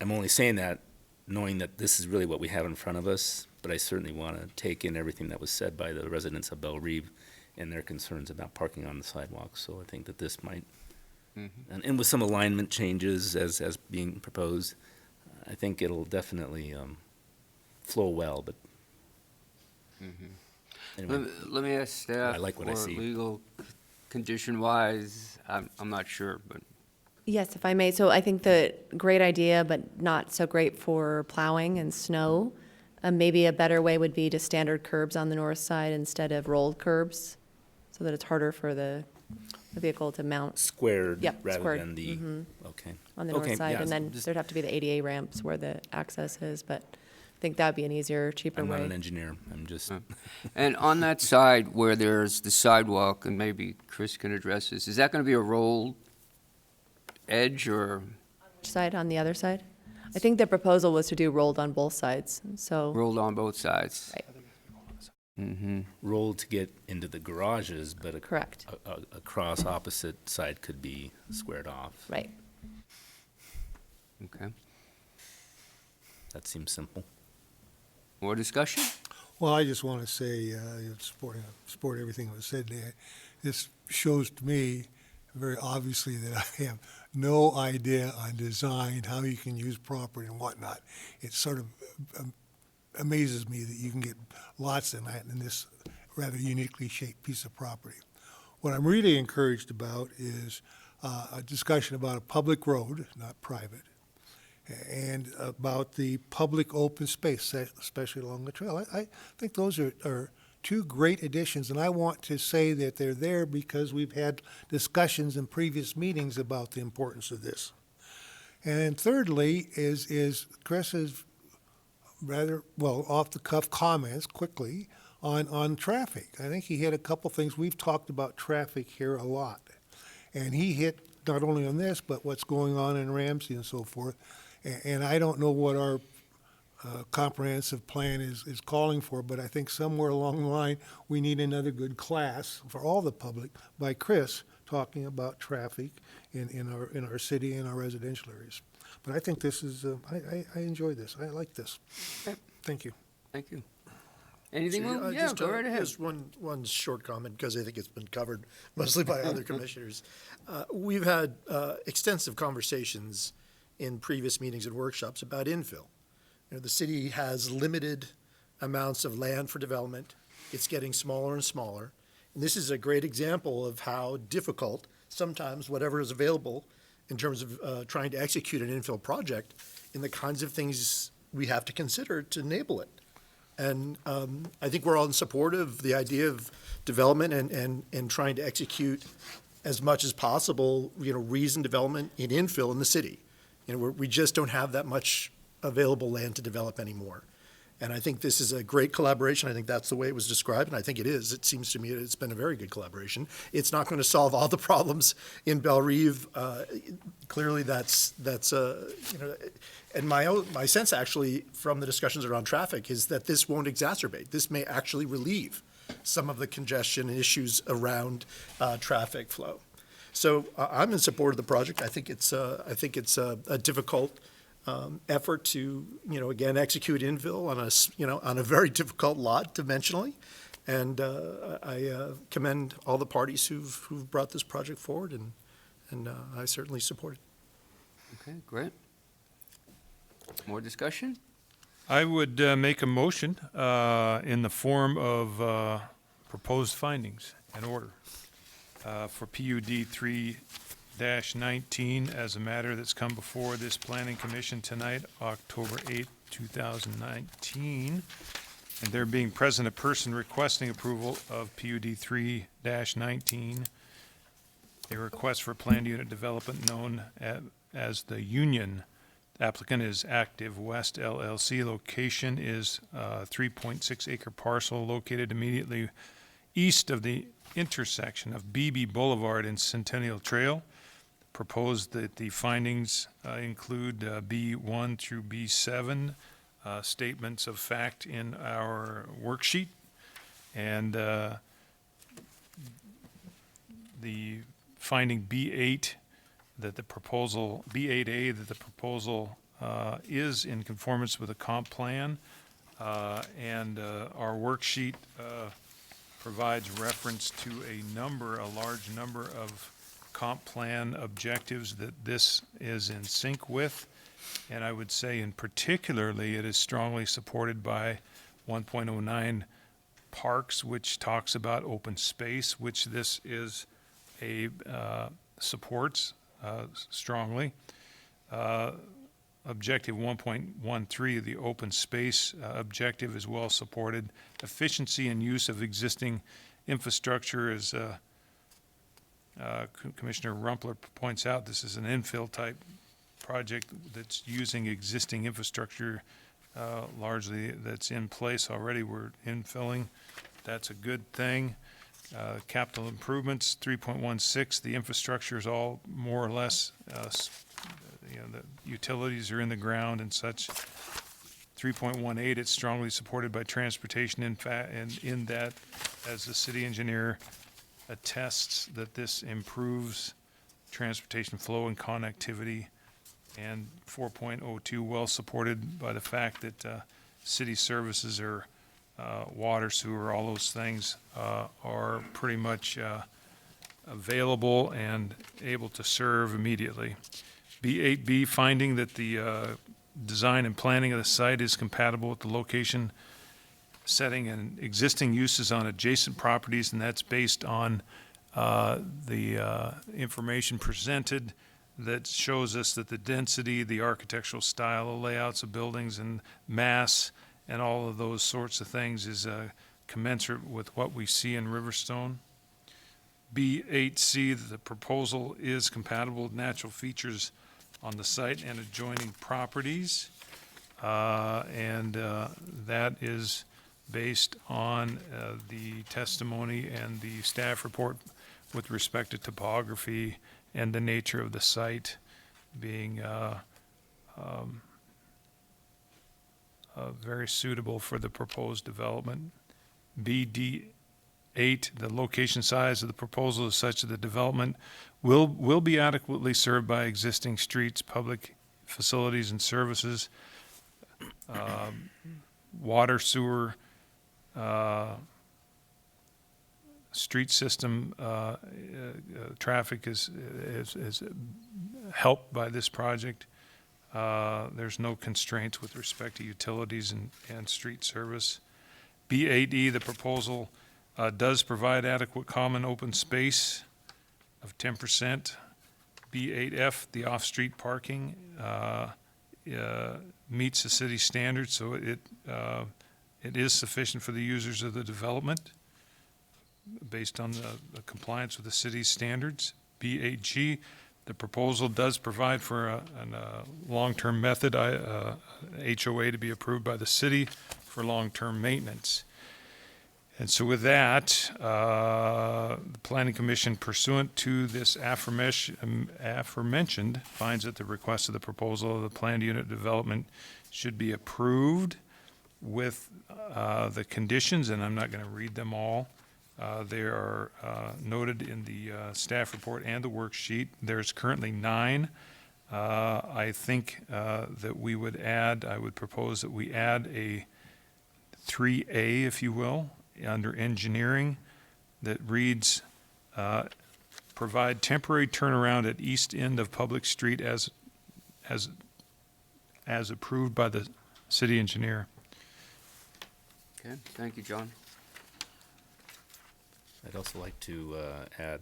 I'm only saying that knowing that this is really what we have in front of us, but I certainly want to take in everything that was said by the residents of Belle Rive and their concerns about parking on the sidewalks. So I think that this might, and with some alignment changes as being proposed, I think it'll definitely flow well, but anyway. Let me ask staff. I like what I see. Legal condition-wise, I'm not sure, but. Yes, if I may. So I think the great idea, but not so great for plowing and snow. Maybe a better way would be to standard curbs on the north side instead of rolled curbs, so that it's harder for the vehicle to mount. Squared Yep, rather squared. than the, okay. On the Okay, north side, yeah, and then just- there'd have to be the ADA ramps where the access is, but I think that'd be an easier, cheaper I'm way. not an engineer, I'm just, And on that side where there's the sidewalk, and maybe Chris can address this, is that going to be a rolled edge or Which side, on the other side? I think the proposal was to do rolled on both sides, so. rolled on both sides? Right. rolled to get into the garages, but Correct. a cross opposite side could be squared off. Right. Okay. That seems simple. More discussion? Well, I just want to say, support everything that was said there. This shows to me very obviously that I have no idea on design, how you can use property and whatnot. It sort of amazes me that you can get lots of that in this rather uniquely shaped piece of property. What I'm really encouraged about is a discussion about a public road, not private, and about the public open space, especially along the trail. I think those are two great additions, and I want to say that they're there because we've had discussions in previous meetings about the importance of this. And thirdly is Chris's rather, well, off-the-cuff comments quickly on traffic. I think he hit a couple things. We've talked about traffic here a lot. And he hit not only on this, but what's going on in Ramsey and so forth. And I don't know what our comprehensive plan is calling for, but I think somewhere along the line, we need another good class for all the public by Chris talking about traffic in our city and our residential areas. But I think this is, I enjoy this. I like this. Thank you. Thank you. Anything? Sure, Yeah, just, go right ahead. Just one short comment, because I think it's been covered mostly by other commissioners. We've had extensive conversations in previous meetings and workshops about infill. You know, the city has limited amounts of land for development. It's getting smaller and smaller. And this is a great example of how difficult sometimes whatever is available in terms of trying to execute an infill project in the kinds of things we have to consider to enable it. And I think we're all in support of the idea of development and trying to execute as much as possible, reasoned development in infill in the city. We just don't have that much available land to develop anymore. And I think this is a great collaboration. I think that's the way it was described, and I think it is. It seems to me it's been a very good collaboration. It's not going to solve all the problems in Belle Rive. Clearly, and my sense actually from the discussions around traffic is that this won't exacerbate. This may actually relieve some of the congestion and issues around traffic flow. So I'm in support of the project. I think it's a difficult effort to, again, execute infill on on a very difficult lot dimensionally. And I commend all the parties who've brought this project forward, and I certainly support it. Okay, great. More discussion? I would make a motion in the form of proposed findings and order for PUD 3-19 as a matter that's come before this Planning Commission tonight, October 8th, 2019. And there being present a person requesting approval of PUD 3-19, a request for planned unit development known as the Union. Applicant is Active West LLC. Location is 3.6 acre parcel located immediately east of the intersection of BB Boulevard and Centennial Trail. Proposed that the findings include B1 through B7 statements of fact in our worksheet, and the finding B8 that the proposal, B8A, that the proposal is in conformance with the comp plan, and our worksheet provides reference to a large number of comp plan objectives that this is in sync with. And I would say in particularly, it is strongly supported by 1.09 parks, which talks about open space, which this is supports strongly. Objective 1.13, the open space objective, is well supported. Efficiency and use of existing infrastructure, as Commissioner Rumpler points out, this is an infill type project that's using existing infrastructure largely that's in place already. We're infilling. That's a good thing. Capital improvements, 3.16, the infrastructure is all more or less, the utilities are in the ground and such. 3.18, it's strongly supported by transportation, in fact, and in that, as the city engineer attests, that this improves transportation flow and connectivity. And 4.02, well supported by the fact that city services are water, sewer, all those things are pretty much available and able to serve immediately. B8B, finding that the design and planning of the site is compatible with the location, setting, and existing uses on adjacent properties, and that's based on the information presented that shows us that the density, the architectural style, the layouts of buildings and mass and all of those sorts of things is commensurate with what we see in Riverstone. B8C, that the proposal is compatible with natural features on the site and adjoining properties. And that is based on the testimony and the staff report with respect to topography and the nature of the site being very suitable for the proposed development. BD8, the location size of the proposal is such that the development will be adequately served by existing streets, public facilities and services, water, sewer, street system, traffic is helped by this project. There's no constraints with respect to utilities and street service. B8E, the proposal does provide adequate common open space of 10%. B8F, the off-street parking, meets the city standards, so it is sufficient for the users of the development based on the compliance with the city's standards. B8G, the proposal does provide for a long-term method, HOA, to be approved by the city for long-term maintenance. And so with that, the Planning Commission, pursuant to this aforementioned, finds that the request of the proposal of the planned unit development should be approved with the conditions, and I'm not going to read them all, They are noted in the staff report and the worksheet. There's currently 9. I think that we would add, I would propose that we add a 3A, if you will, under engineering that reads, provide temporary turnaround at east end of public street as approved by the city engineer. Okay, thank you, John. I'd also like to add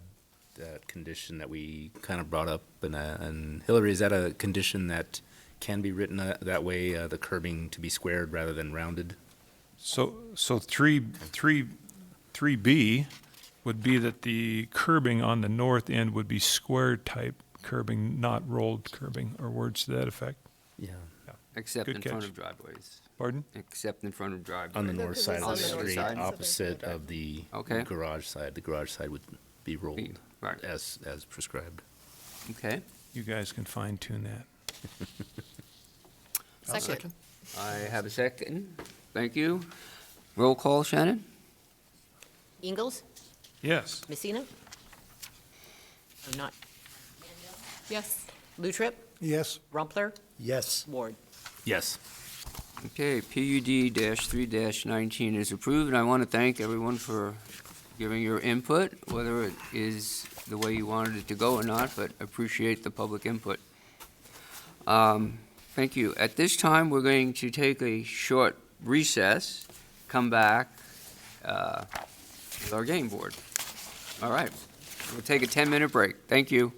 that condition that we kind of brought up, and Hillary, is that a condition that can be written that way, the curbing to be squared rather than rounded? So 3B would be that the curbing on the north end would be square type curbing, not rolled curbing, or words to that effect. Yeah. Except Good in front catch. of driveways. Pardon? Except in front of driveways. On the north side of On the the north street, side? opposite of the Okay. garage side. The garage side would be rolled Right. as prescribed. Okay. You guys can fine tune that. Second. I have a second. Thank you. Roll call, Shannon? Ingalls? Yes. Messina? Or not? Yes. Lutrip? Yes. Rumpler? Yes. Ward? Yes. Okay, PUD-3-19 is approved, and I want to thank everyone for giving your input, whether it is the way you wanted it to go or not, but appreciate the public input. Thank you. At this time, we're going to take a short recess, come back with our game board. All right, we'll take a 10-minute break. Thank you.